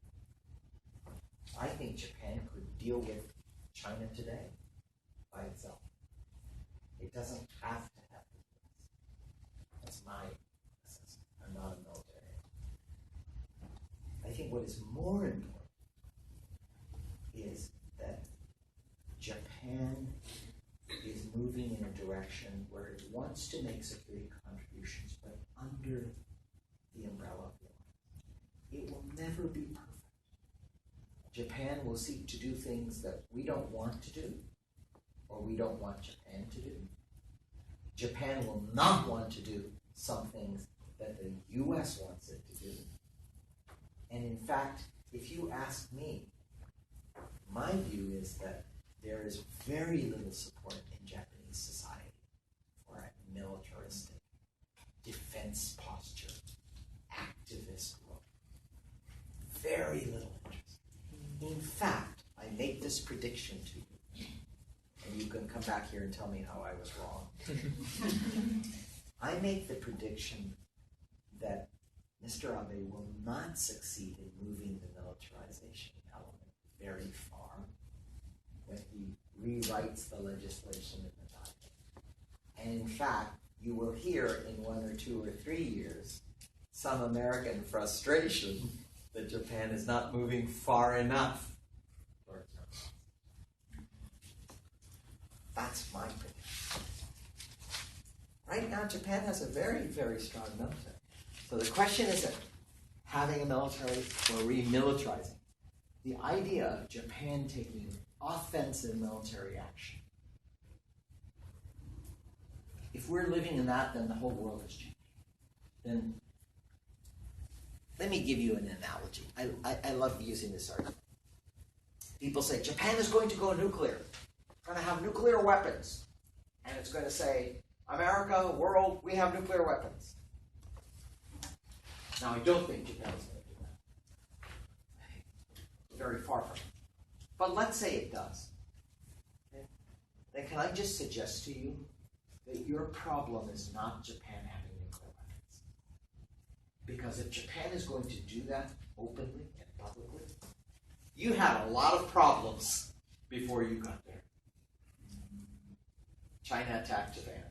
I think Japan could deal with China today by itself. It doesn't have to have the US. That's my assessment. I'm not a military. I think what is more important is that Japan is moving in a direction where it wants to make security contributions, but under the umbrella of the alliance. It will never be perfect. Japan will seek to do things that we don't want to do, or we don't want Japan to do. Japan will not want to do some things that the U.S. wants it to do. And in fact, if you ask me, my view is that there is very little support in Japanese society for a militaristic defense posture, activist role. Very little interest. In fact, I make this prediction to you, and you can come back here and tell me how I was wrong. I make the prediction that Mr. Abe will not succeed in moving the militarization element very far when he rewrites the legislation in the document. And in fact, you will hear in 1 or 2 or 3 years some American frustration that Japan is not moving far enough towards normalization. That's my prediction. Right now, Japan has a very, very strong military. So the question isn't having a military or remilitarizing. The idea of Japan taking offensive military action. If we're living in that, then the whole world has changed. then let me give you an analogy. I love using this argument. People say, Japan is going to go nuclear. It's going to have nuclear weapons. And it's going to say, America, world, we have nuclear weapons. Now, I don't think Japan is going to do that. Very far from it. But let's say it does. Okay? Then can I just suggest to you that your problem is not Japan having nuclear weapons? Because if Japan is going to do that openly and publicly, you had a lot of problems before you got there. China attacked Japan.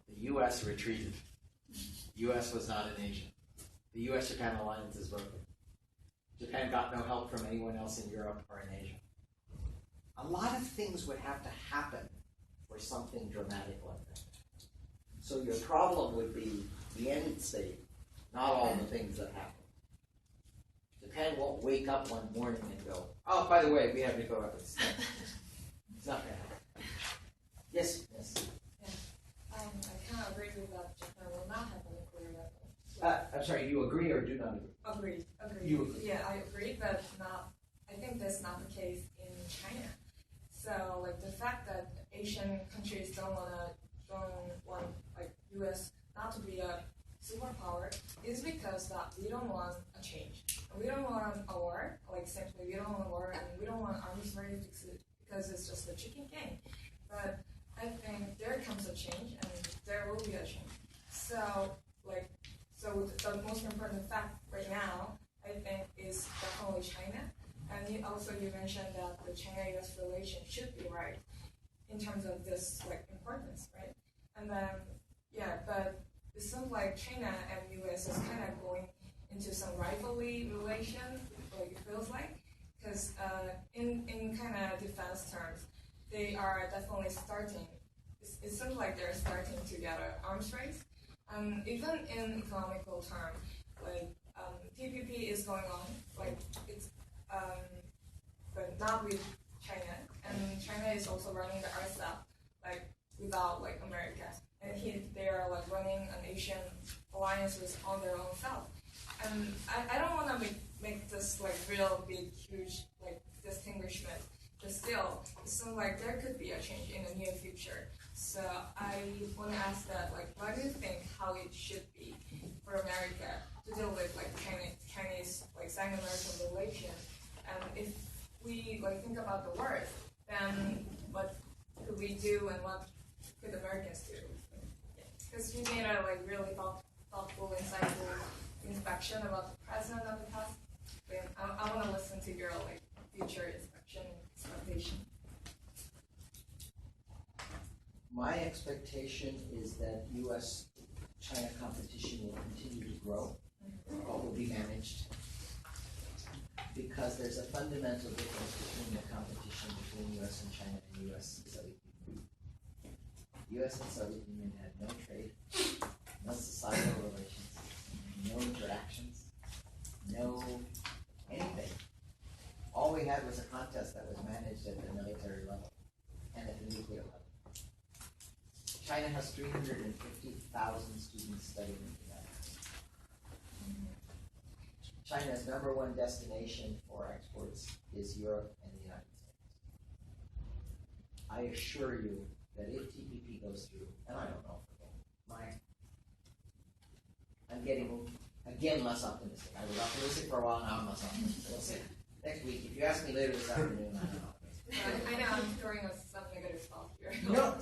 The U.S. retreated. The U.S. was not in Asia. The U.S.-Japan alliance is broken. Japan got no help from anyone else in Europe or in Asia. A lot of things would have to happen for something dramatic like that. So your problem would be the end state, not all the things that happen. Japan won't wake up one morning and go, oh, by the way, we have nuclear weapons. It's not going to happen. Yes? Yes. I kind of agree with that. Japan will not have a nuclear weapon. I'm sorry, you agree or do not agree? Agreed. You agree. Yeah, I agree, but not. I think that's not the case in China. So, like the fact that Asian countries don't want like U.S. not to be a superpower is because that we don't want a change. And we don't want a war. Like simply, we don't want a war, and we don't want arms ready to fix it because it's just a chicken game. But I think there comes a change, and there will be a change. So the most important fact right now, I think, is definitely China. And you mentioned that the China-U.S. relation should be right in terms of this like importance, right? And then but it seems like China and U.S. is kind of going into some rivalry relation, like it feels like, because in kind of defense terms, they are definitely starting. It seems like they're starting to get an arms race. Even in economical terms, like TPP is going on, like it's, but not with China, and China is also running the RCEP, like without like America, and they are like running an Asian alliances on their own self. And I don't want to make this like real big huge like distinguishment, but still, it seems like there could be a change in the near future. So I want to ask that, like, what do you think how it should be for America to deal with like Chinese like Sino-American relation? And if we like think about the worst, then what could we do and what could Americans do? Because you made a like really thoughtful, insightful inspection about the present and the past. But I want to listen to your like future inspection and expectation. My expectation is that U.S.-China competition will continue to grow, but will be managed, because there's a fundamental difference between the competition between U.S. and China and U.S. and Soviet Union. U.S. and Soviet Union had no trade, no societal relations, no interactions, no anything. All we had was a contest that was managed at the military level and at the nuclear level. China has 350,000 students studying in the United States. China's #1 destination for exports is Europe and the United States. I assure you that if TPP goes through, and I don't know if it will, I'm getting, again, less optimistic. I was optimistic for a while, now I'm less optimistic. We'll see. Next week, if you ask me later this afternoon, I'm not optimistic. I know I'm throwing some negative stuff here. No.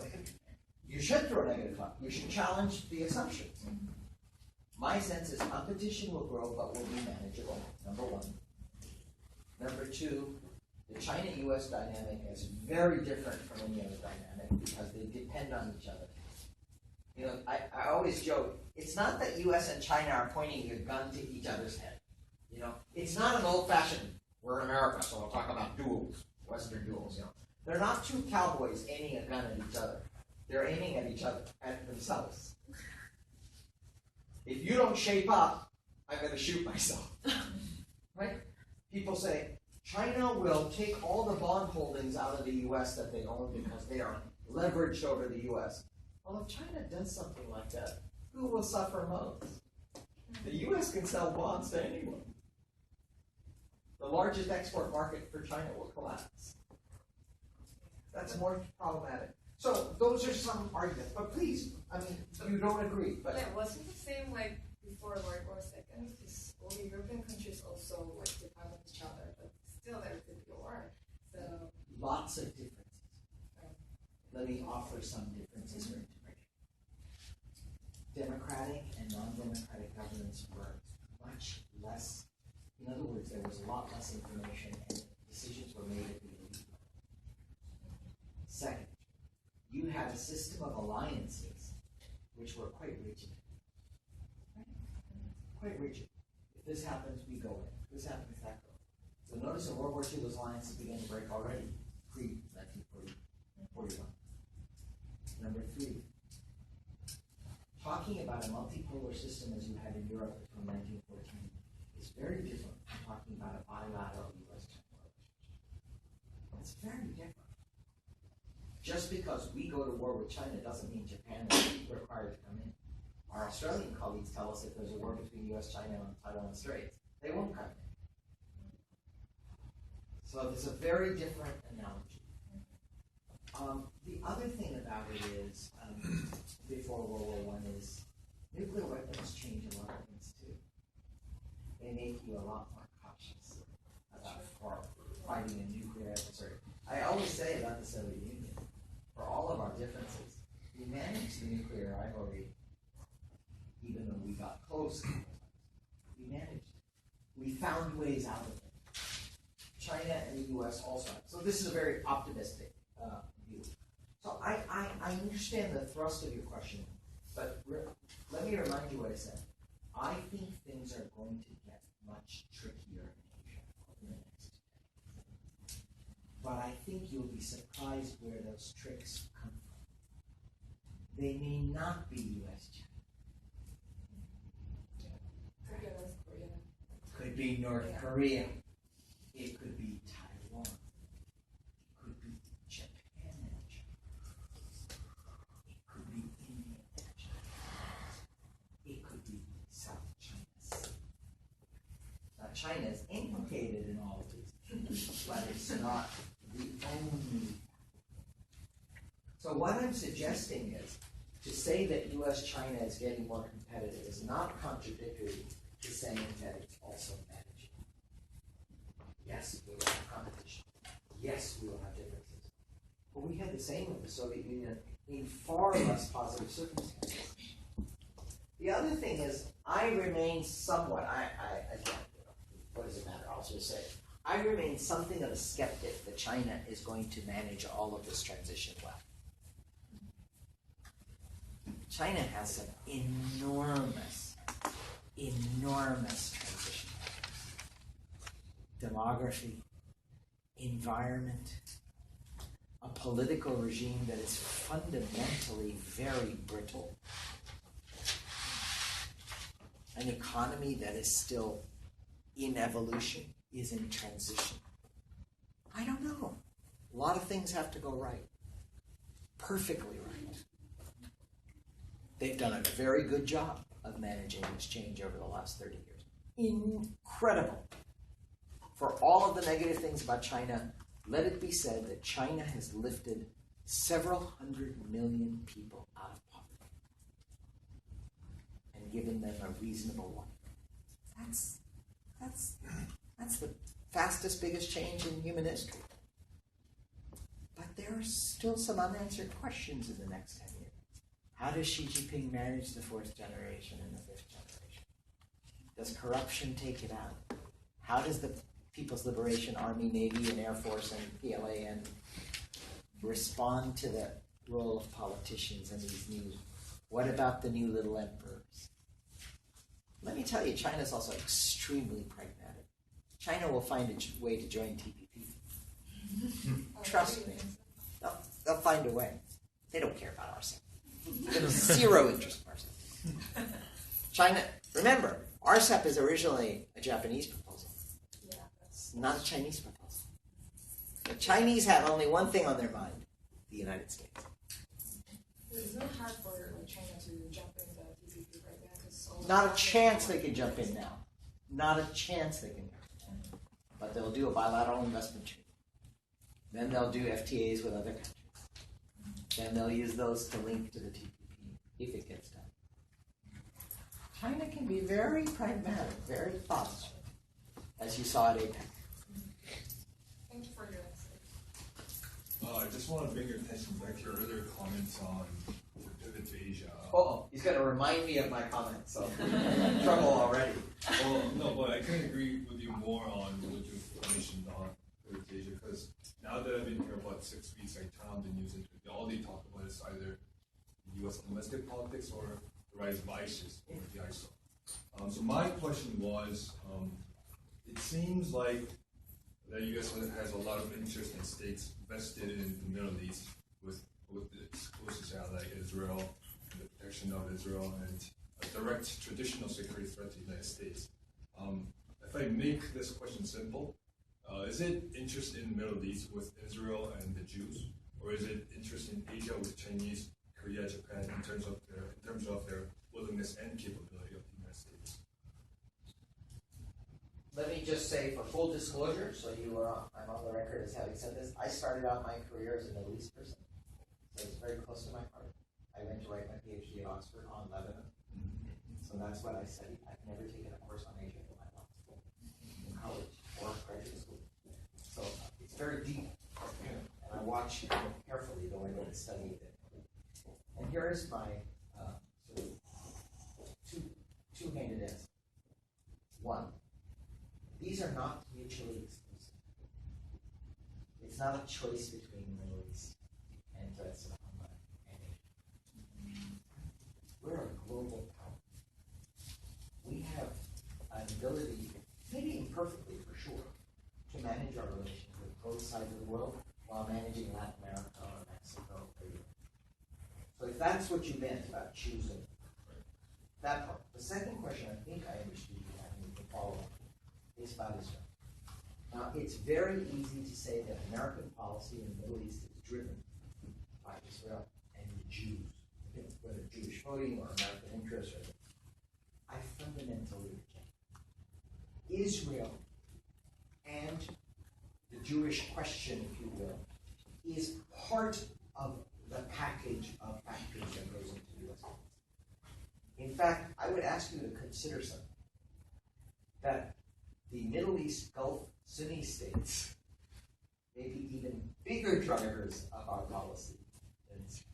You should throw a negative thought. You should challenge the assumptions. My sense is competition will grow, but will be manageable, #1. #2, the China-U.S. dynamic is very different from any other dynamic because they depend on each other. You know, I always joke, it's not that U.S. and China are pointing a gun to each other's head. You know, it's not an old-fashioned, we're in America, so we'll talk about duels, Western duels, you know. They're not two cowboys aiming a gun at each other. They're aiming at each other, at themselves. If you don't shape up, I'm going to shoot myself. Right? People say, China will take all the bond holdings out of the U.S. that they own because they are leveraged over the U.S. Well, if China does something like that, who will suffer most? The U.S. can sell bonds to anyone. The largest export market for China will collapse. That's more problematic. So those are some arguments. But please, I mean, you don't agree. But Yeah, wasn't the same like before World War II? Because all the European countries also like depend on each other, but still there could be a war. So lots of differences. Let me offer some differences for integration. Democratic and non-democratic governments were much less. In other words, there was a lot less information and decisions were made at the elite level. Second, you had a system of alliances which were quite rigid. Quite rigid. If this happens, we go in. If this happens, that goes. So notice in World War II, those alliances began to break already, pre-1941. Number three, talking about a multipolar system as you had in Europe between 1914 is very different from talking about a bilateral U.S.-China relationship. It's very different. Just because we go to war with China doesn't mean Japan is required to come in. Our Australian colleagues tell us if there's a war between U.S., China, and Taiwan Straits, they won't come in. So there's a very different analogy. The other thing about it is, before World War I, is nuclear weapons change a lot of things too. They make you a lot more cautious about fighting a nuclear adversary. I always say about the Soviet Union, for all of our differences, we managed the nuclear rivalry, even though we got close. We managed it. We found ways out of it. China and the U.S. also. So this is a very optimistic view. So I understand the thrust of your question, but let me remind you what I said. I think things are going to get much trickier in Asia in the next 10 years. But I think you'll be surprised where those tricks come from. They may not be U.S.-China. Could be North Korea. It could be Taiwan. It could be Japan and China. It could be India and China. It could be South China Sea. Now, China is implicated in all of these, but it's not the only. So what I'm suggesting is to say that U.S.-China is getting more competitive is not contradictory to saying that it's also managing. Yes, we will have competition. Yes, we will have differences. But we had the same with the Soviet Union in far less positive circumstances. The other thing is, I remain somewhat, again, what does it matter? I'll just say, I remain something of a skeptic that China is going to manage all of this transition well. China has some enormous transition. Demography, environment, a political regime that is fundamentally very brittle, an economy that is still in evolution, is in transition. I don't know. A lot of things have to go right. Perfectly right. They've done a very good job of managing this change over the last 30 years. Incredible. For all of the negative things about China, let it be said that China has lifted several 100 million people out of poverty and given them a reasonable life. That's the fastest, biggest change in human history. But there are still some unanswered questions in the next 10 years. How does Xi Jinping manage the 4th generation and the 5th generation? Does corruption take it out? How does the People's Liberation Army, Navy, and Air Force and PLAN respond to the role of politicians and these new? What about the new little emperors? Let me tell you, China's also extremely pragmatic. China will find a way to join TPP. Trust me. They'll find a way. They don't care about RCEP. They have zero interest in RCEP. China, remember, RCEP is originally a Japanese proposal. It's not a Chinese proposal. The Chinese have only one thing on their mind, the United States. It's not hard for China to jump in the TPP right now because all Not a chance they can jump in now. Not a chance they can jump in. But they'll do a bilateral investment treaty. Then they'll do FTAs with other countries. Then they'll use those to link to the TPP if it gets done. China can be very pragmatic, very thoughtful, as you saw at APEC. Thank you for your answer. I just want to bring your attention back to your earlier comments on the pivot to Asia. He's going to remind me of my comments, so I'm in trouble already. Well, no, but I can agree with you more on what you mentioned on pivot to Asia, because now that I've been here about 6 weeks, I turn on the news and all they talk about is either U.S. domestic politics or the rise of ISIS or the ISIL. So my question was, it seems like the U.S. has a lot of interest in states vested in the Middle East with its closest ally Israel and the protection of Israel and a direct traditional security threat to the United States. If I make this question simple, is it interest in the Middle East with Israel and the Jews, or is it interest in Asia with Chinese, Korea, Japan in terms of their willingness and capability of the United States? Let me just say, for full disclosure, so I'm on the record as having said this, I started out my career as a Middle East person, so it's very close to my heart. I went to write my PhD at Oxford on Lebanon, so that's what I studied. I've never taken a course on Asia in my law school, in college, or graduate school. So it's very deep, and I watch carefully the way that I study it. And here is my sort of two-handed answer. One, these are not mutually exclusive. It's not a choice between the Middle East and threats of Hamas and Asia. We're a global power. We have an ability, maybe imperfectly for sure, to manage our relations with both sides of the world while managing Latin America or Mexico or Europe. So if that's what you meant about choosing that part. The second question I think I understood you having to follow up is about Israel. Now, it's very easy to say that American policy in the Middle East is driven by Israel and the Jews, whether Jewish voting or American interests. I fundamentally reject Israel and the Jewish question, if you will, is part of the package of factors that goes into U.S. policy. In fact, I would ask you to consider something. That the Middle East Gulf Sunni states may be even bigger drivers of our policy than Israel.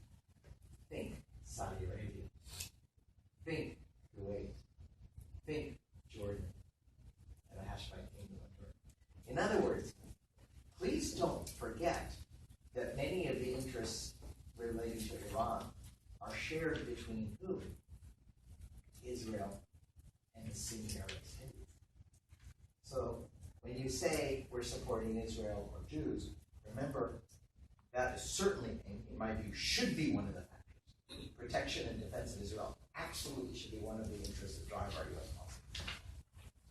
Think Saudi Arabia. Think Kuwait. Think Jordan. And the Hashemite Kingdom of Jordan. In other words, please don't forget that many of the interests relating to Iran are shared between whom? Israel and the Sunni Arab states. So when you say we're supporting Israel or Jews, remember that is certainly, in my view, should be one of the factors. Protection and defense of Israel absolutely should be one of the interests that drive our U.S. policy.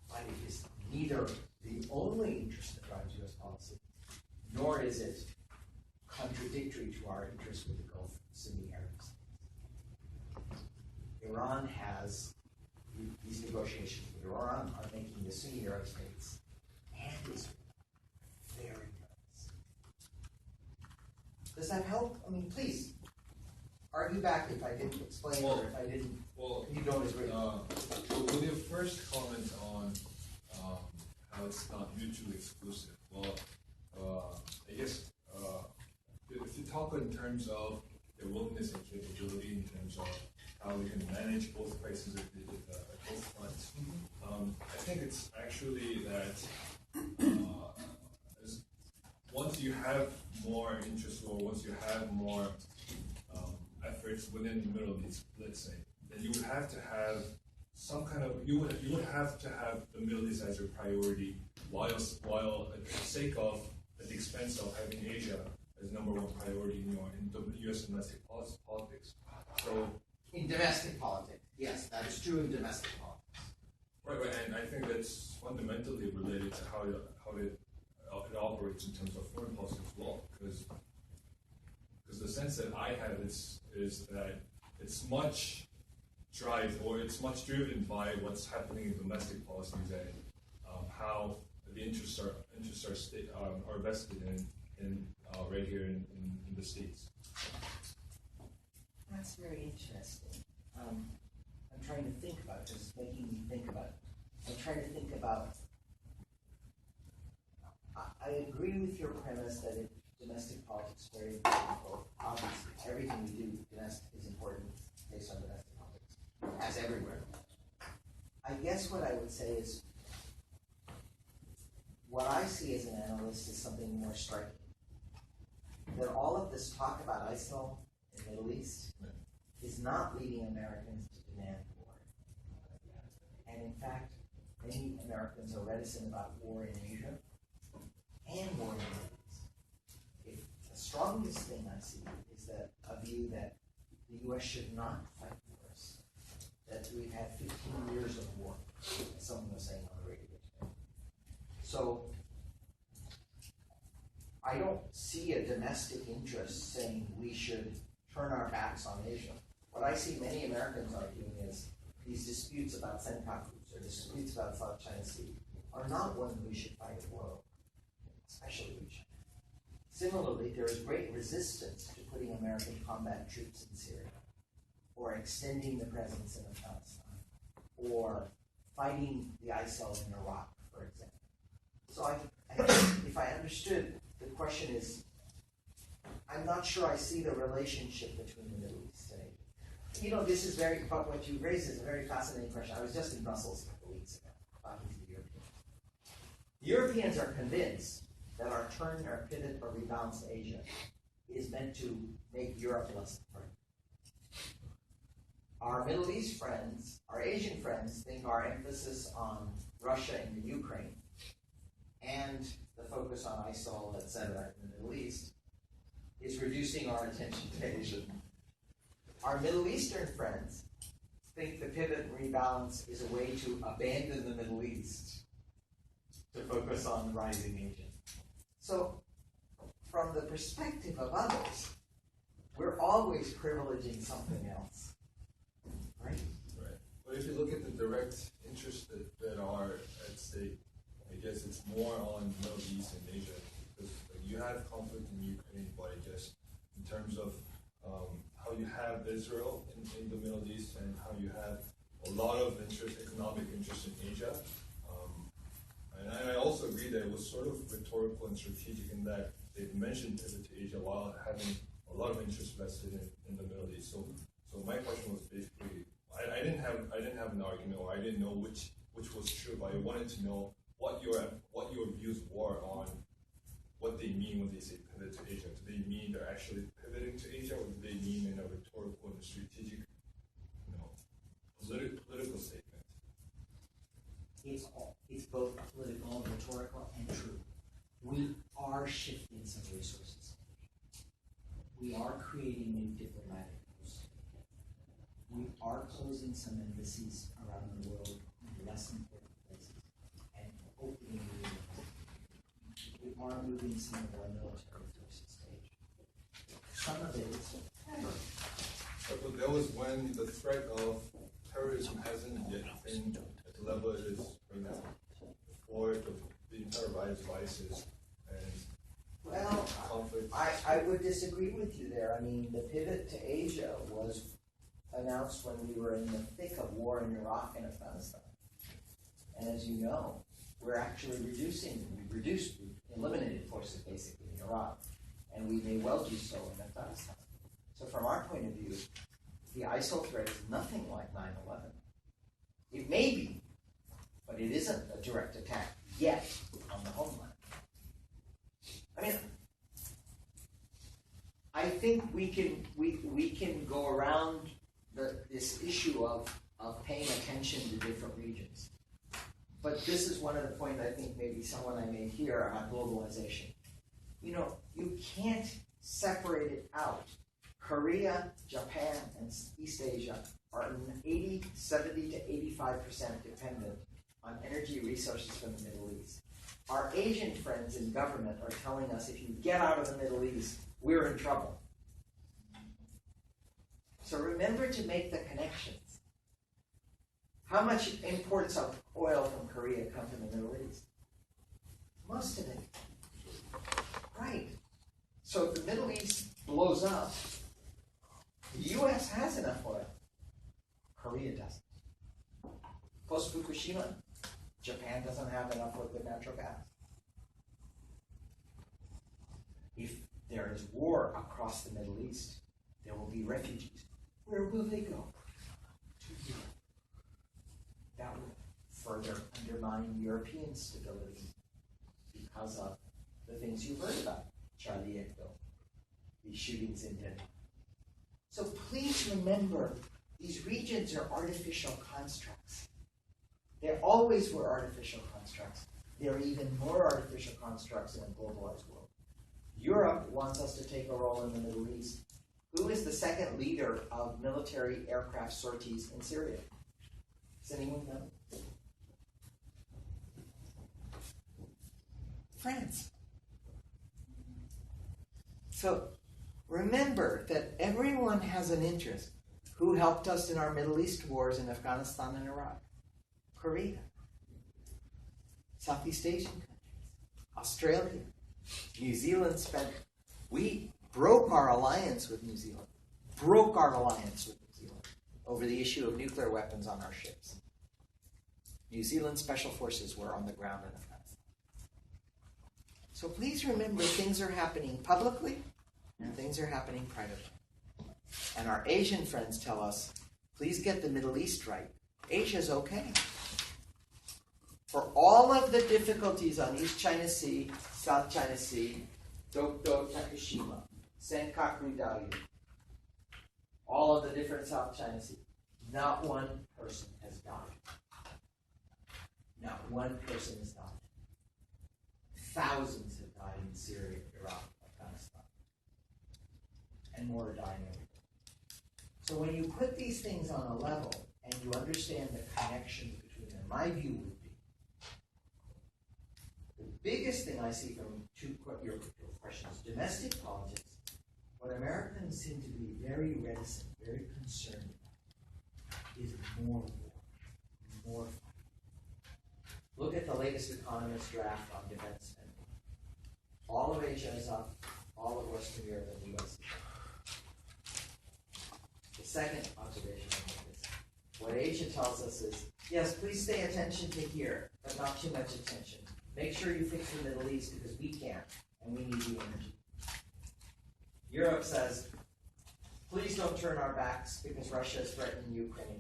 But it is neither the only interest that drives U.S. policy, nor is it contradictory to our interests with the Gulf Sunni Arab states. Iran has these negotiations with Iran are making the Sunni Arab states and Israel very nervous. Does that help? I mean, please argue back if I didn't explain or if I didn't. Well, you don't agree. With your first comment on how it's not mutually exclusive, I guess if you talk in terms of their willingness and capability, in terms of how we can manage both crises at both fronts, I think it's actually that once you have more interest or once you have more efforts within the Middle East, let's say, then you would have to have some kind of you would have to have the Middle East as your priority, while at the sake of at the expense of having Asia as number one priority in the U.S. domestic politics. So in domestic politics, yes, that is true in domestic politics. Right, and I think that's fundamentally related to how it operates in terms of foreign policy as well, because the sense that I have is that it's much drives, or it's much driven by what's happening in domestic policies and how the interests are vested in right here in the States. That's very interesting. I'm trying to think about it, 'cause it's making me think about it. I'm trying to think about. I agree with your premise that domestic politics is very important. Obviously, everything we do domestic is important based on domestic politics, as everywhere. I guess what I would say is, what I see as an analyst is something more striking. That all of this talk about ISIL in the Middle East is not leading Americans to demand war. And in fact, many Americans are reticent about war in Asia and war in the Middle East. The strongest thing I see is that a view that the U.S. should not fight wars. That we've had 15 years of war, as someone was saying on the radio today. So I don't see a domestic interest saying we should turn our backs on Asia. What I see many Americans arguing is these disputes about Senkakus or disputes about South China Sea are not ones we should fight a war over, especially with China. Similarly, there is great resistance to putting American combat troops in Syria, or extending the presence in Afghanistan, or fighting the ISIL in Iraq, for example. So I if I understood, the question is, I'm not sure I see the relationship between the Middle East and Asia. You know, this is but what you raised is a very fascinating question. I was just in Brussels a couple weeks ago talking to the Europeans. The Europeans are convinced that our turn, our pivot, or rebalance to Asia is meant to make Europe less important. Our Middle East friends, our Asian friends, think our emphasis on Russia and the Ukraine and the focus on ISIL, etc., in the Middle East is reducing our attention to Asia. Our Middle Eastern friends think the pivot and rebalance is a way to abandon the Middle East to focus on rising Asia. So, from the perspective of others, we're always privileging something else, right? Right. But if you look at the direct interests that are at stake, I guess it's more on Middle East and Asia, because you have conflict in Ukraine, but I guess in terms of how you have Israel in the Middle East and how you have a lot of interest, economic interest in Asia. And I also agree that it was sort of rhetorical and strategic in that they mentioned pivot to Asia while having a lot of interest vested in the Middle East. So my question was basically, I didn't have an argument, or I didn't know which was true, but I wanted to know what your views were on what they mean when they say pivot to Asia. Do they mean they're actually pivoting to Asia, or do they mean in a rhetorical and strategic, political statement? It's both political, rhetorical, and true. We are shifting some resources. We are creating new diplomatic posts. We are closing some embassies around the world in less important places and opening new ones. We are moving some of our military forces to Asia. Some of it is terror. But that was when the threat of terrorism hasn't yet been at the level it is right now. Before the entire rise of ISIS and conflict. I would disagree with you there. I mean, the pivot to Asia was announced when we were in the thick of war in Iraq and Afghanistan. And as you know, we're actually we eliminated forces basically in Iraq, and we may well do so in Afghanistan. So from our point of view, the ISIL threat is nothing like 9/11. It may be, but it isn't a direct attack yet on the homeland. I mean, I think we can go around this issue of paying attention to different regions. But this is one of the points I think maybe someone I made here about globalization. You can't separate it out. Korea, Japan, and East Asia are 70 to 85% dependent on energy resources from the Middle East. Our Asian friends in government are telling us if you get out of the Middle East, we're in trouble. So remember to make the connections. How much imports of oil from Korea come from the Middle East? Most of it. Right. So if the Middle East blows up, the U.S. has enough oil. Korea doesn't. Post Fukushima, Japan doesn't have enough liquid natural gas. If there is war across the Middle East, there will be refugees. Where will they go? To Europe. That will further undermine European stability because of the things you've heard about. Charlie Hebdo, the shootings in Denmark. So please remember, these regions are artificial constructs. They always were artificial constructs. They're even more artificial constructs in a globalized world. Europe wants us to take a role in the Middle East. Who is the second leader of military aircraft sorties in Syria? Does anyone know? France. So remember that everyone has an interest. Who helped us in our Middle East wars in Afghanistan and Iraq? Korea. Southeast Asian countries. Australia. New Zealand spent... We broke our alliance with New Zealand. Broke our alliance with New Zealand over the issue of nuclear weapons on our ships. New Zealand Special Forces were on the ground in Afghanistan. So please remember, things are happening publicly and things are happening privately. And our Asian friends tell us, please get the Middle East right. Asia's okay. For all of the difficulties on East China Sea, South China Sea, Dokdo, Takashima, Senkaku Dayu, all of the different South China Sea, not one person has died. Not one person has died. Thousands have died in Syria, Iraq, Afghanistan. And more are dying every day. So when you put these things on a level and you understand the connection between them, my view would be, the biggest thing I see from your questions, domestic politics, what Americans seem to be very reticent, very concerned about, is more war, more fighting. Look at the latest Economist draft on defense spending. All of Asia is up, all of Western Europe and the US is up. The second observation I make is, what Asia tells us is, yes, please pay attention to here, but not too much attention. Make sure you fix the Middle East because we can't, and we need the energy. Europe says, please don't turn our backs because Russia is threatening Ukraine.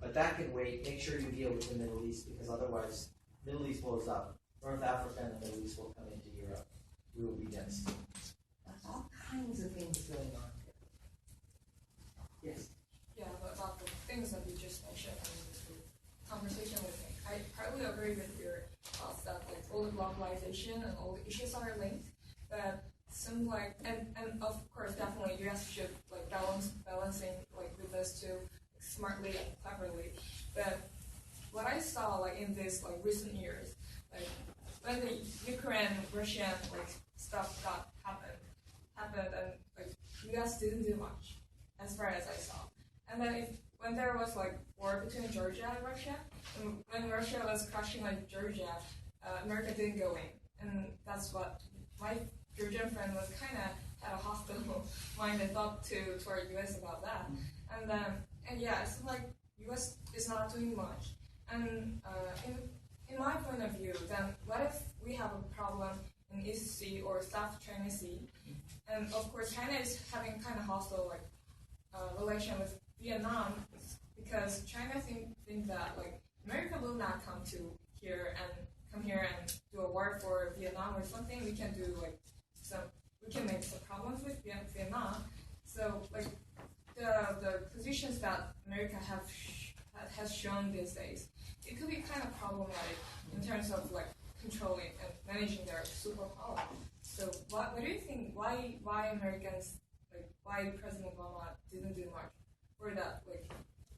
But that can wait. Make sure you deal with the Middle East because otherwise, Middle East blows up. North Africa and the Middle East will come into Europe. We will be devastated. That's all kinds of things going on here. Yes? Yeah, but about the things that you just mentioned and the conversation with me, I partly agree with your thoughts that like all the globalization and all the issues are linked. But some like and of course definitely US should like balancing like with this too smartly and cleverly. But what I saw like in this like recent years, like when the Ukraine-Russian like stuff happened and like US didn't do much as far as I saw. And then when there was like war between Georgia and Russia, and when Russia was crushing like Georgia, America didn't go in, and that's what my Georgian friend was kind of had a hostile mind and thought toward US about that. And yeah, it's like US is not doing much. And in my point of view, then what if we have a problem in East Sea or South China Sea? And of course, China is having kind of hostile like relation with Vietnam because China think that like America will not come here and do a war for Vietnam or something. We can do like we can make some problems with Vietnam. So like the positions that America has shown these days, it could be kind of problematic in terms of like controlling and managing their superpower. So what do you think? Why Americans like why President Obama didn't do much for that like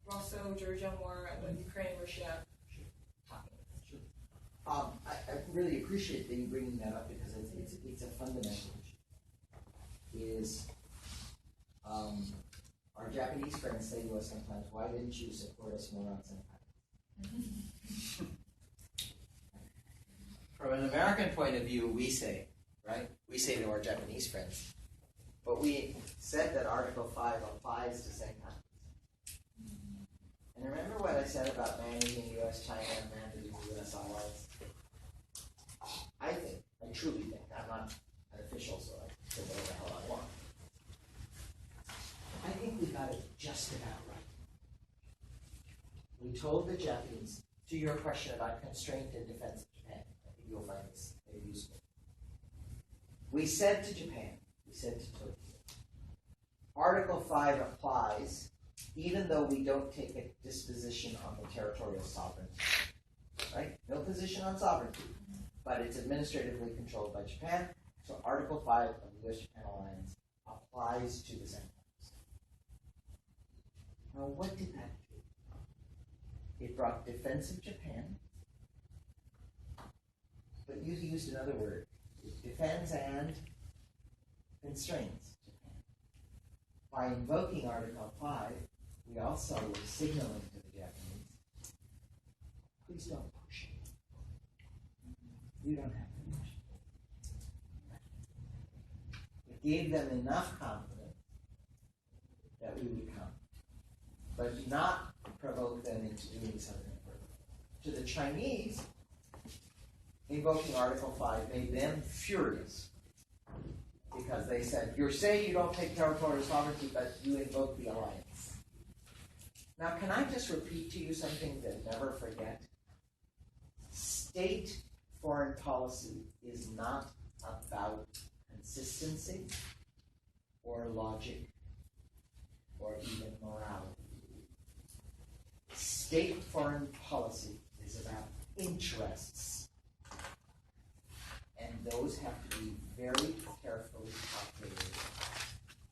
Russo-Georgian war and the Ukraine-Russia happening? Sure. I really appreciate that you bringing that up because it's a fundamental issue. Our Japanese friends say to us sometimes, why didn't you support us more on Senkai? From an American point of view, we say, right? We say to our Japanese friends, but we said that Article 5 applies to Senkaku. And remember what I said about managing U.S.-China and managing U.S. allies? I truly think, I'm not an official, so I can say whatever the hell I want. I think we got it just about right. We told the Japanese, to your question about constraint and defense of Japan, I think you'll find this very useful. We said to Japan, we said to Tokyo, Article 5 applies even though we don't take a disposition on the territorial sovereignty. Right? No position on sovereignty, but it's administratively controlled by Japan, so Article 5 of the U.S.-Japan alliance applies to the Senkakus. Now, what did that do? It brought defense of Japan, but you used another word. It defends and constrains Japan. By invoking Article 5, we also were signaling to the Japanese, please don't push it. You don't have to push it. It gave them enough confidence that we would come, but not provoke them into doing something further. To the Chinese, invoking Article 5 made them furious because they said, you say you don't take territorial sovereignty, but you invoke the alliance. Now, can I just repeat to you something to never forget? State foreign policy is not about consistency or logic or even morality. State foreign policy is about interests. And those have to be very carefully calculated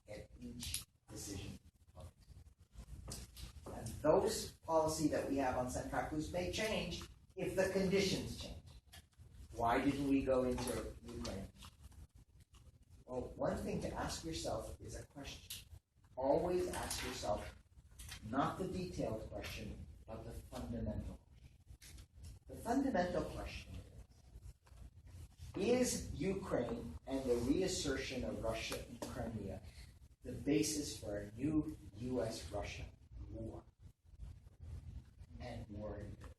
at each decision point. And those policy that we have on Senkakus may change if the conditions change. Why didn't we go into Ukraine? Well, one thing to ask yourself is a question. Always ask yourself not the detailed question, but the fundamental question. The fundamental question is Ukraine and the reassertion of Russia in Crimea the basis for a new U.S.-Russia war? And war in Europe.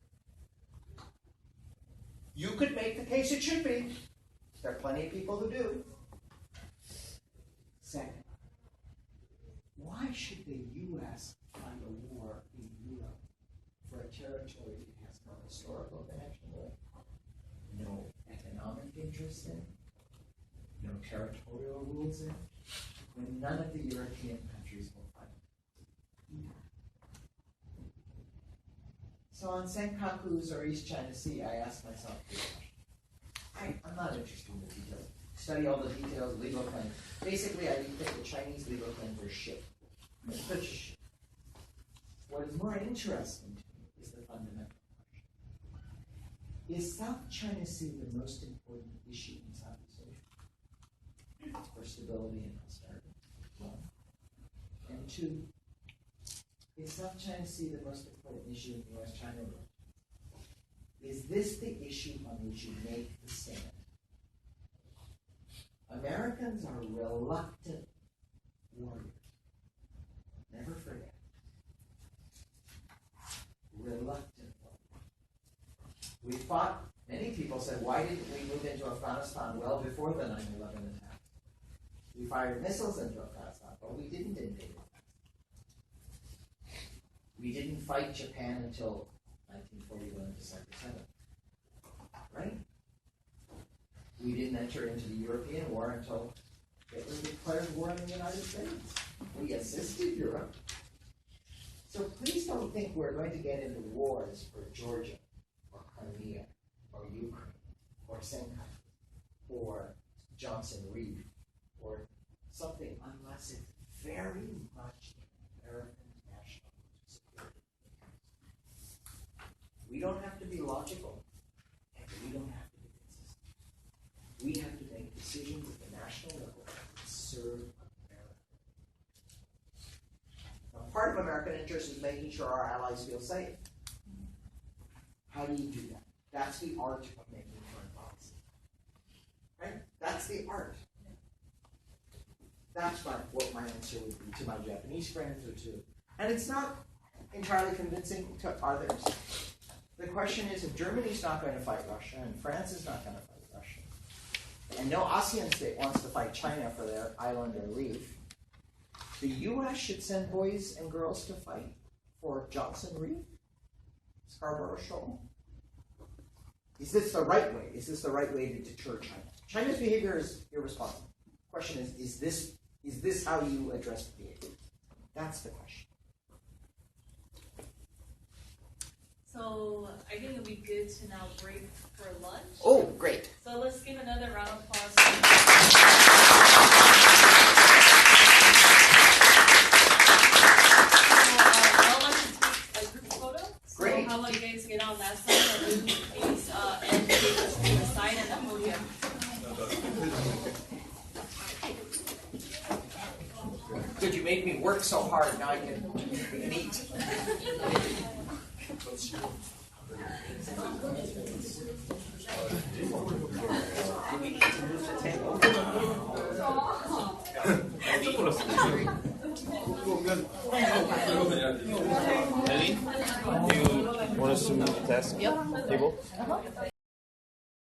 You could make the case it should be. There are plenty of people who do. Second, why should the U.S. fight a war in Europe for a territory it has no historical connection with, no economic interest in, no territorial rules in, when none of the European countries will fight either? So on Senkakus or East China Sea, I ask myself this question. I'm not interested in the details. Study all the details, legal claims. Basically, I think the Chinese legal claims are shit. They're such shit. What is more interesting to me is the fundamental question. Is South China Sea the most important issue in Southeast Asia? For stability and prosperity. One. And two, is South China Sea the most important issue in the U.S.-China relationship? Is this the issue on which you make the stand? Americans are reluctant warriors. Never forget. Reluctant warriors. We fought, many people said, why didn't we move into Afghanistan well before the 9/11 attack? We fired missiles into Afghanistan, but we didn't invade Afghanistan. We didn't fight Japan until 1941, December 7th. Right? We didn't enter into the European war until Hitler declared war on the United States. We assisted Europe. So please don't think we're going to get into wars for Georgia, or Crimea, or Ukraine, or Senkaku, or Johnson Reef, or something, unless it's very much American national security. We don't have to be logical, and we don't have to be consistent. We have to make decisions at the national level to serve America. Now, part of American interest is making sure our allies feel safe. How do you do that? That's the art of making foreign policy. Right? That's the art. That's what my answer would be to my Japanese friends or to, and it's not entirely convincing to others. The question is, if Germany's not going to fight Russia and France is not going to fight Russia, and no ASEAN state wants to fight China for their island or reef, the U.S. should send boys and girls to fight for Johnson Reef, Scarborough Shoal. Is this the right way? Is this the right way to deter China? China's behavior is irresponsible. The question is this how you address the behavior? That's the question. So I think it would be good to now break for lunch. Oh, great. So let's give another round of applause. I'll let you take a group photo. So Great. how about you guys get on that side and move these and take us to the side and the podium. Good, you made me work so hard. Now I can eat. Do we need to move the table? Ellie, you want us to move the table?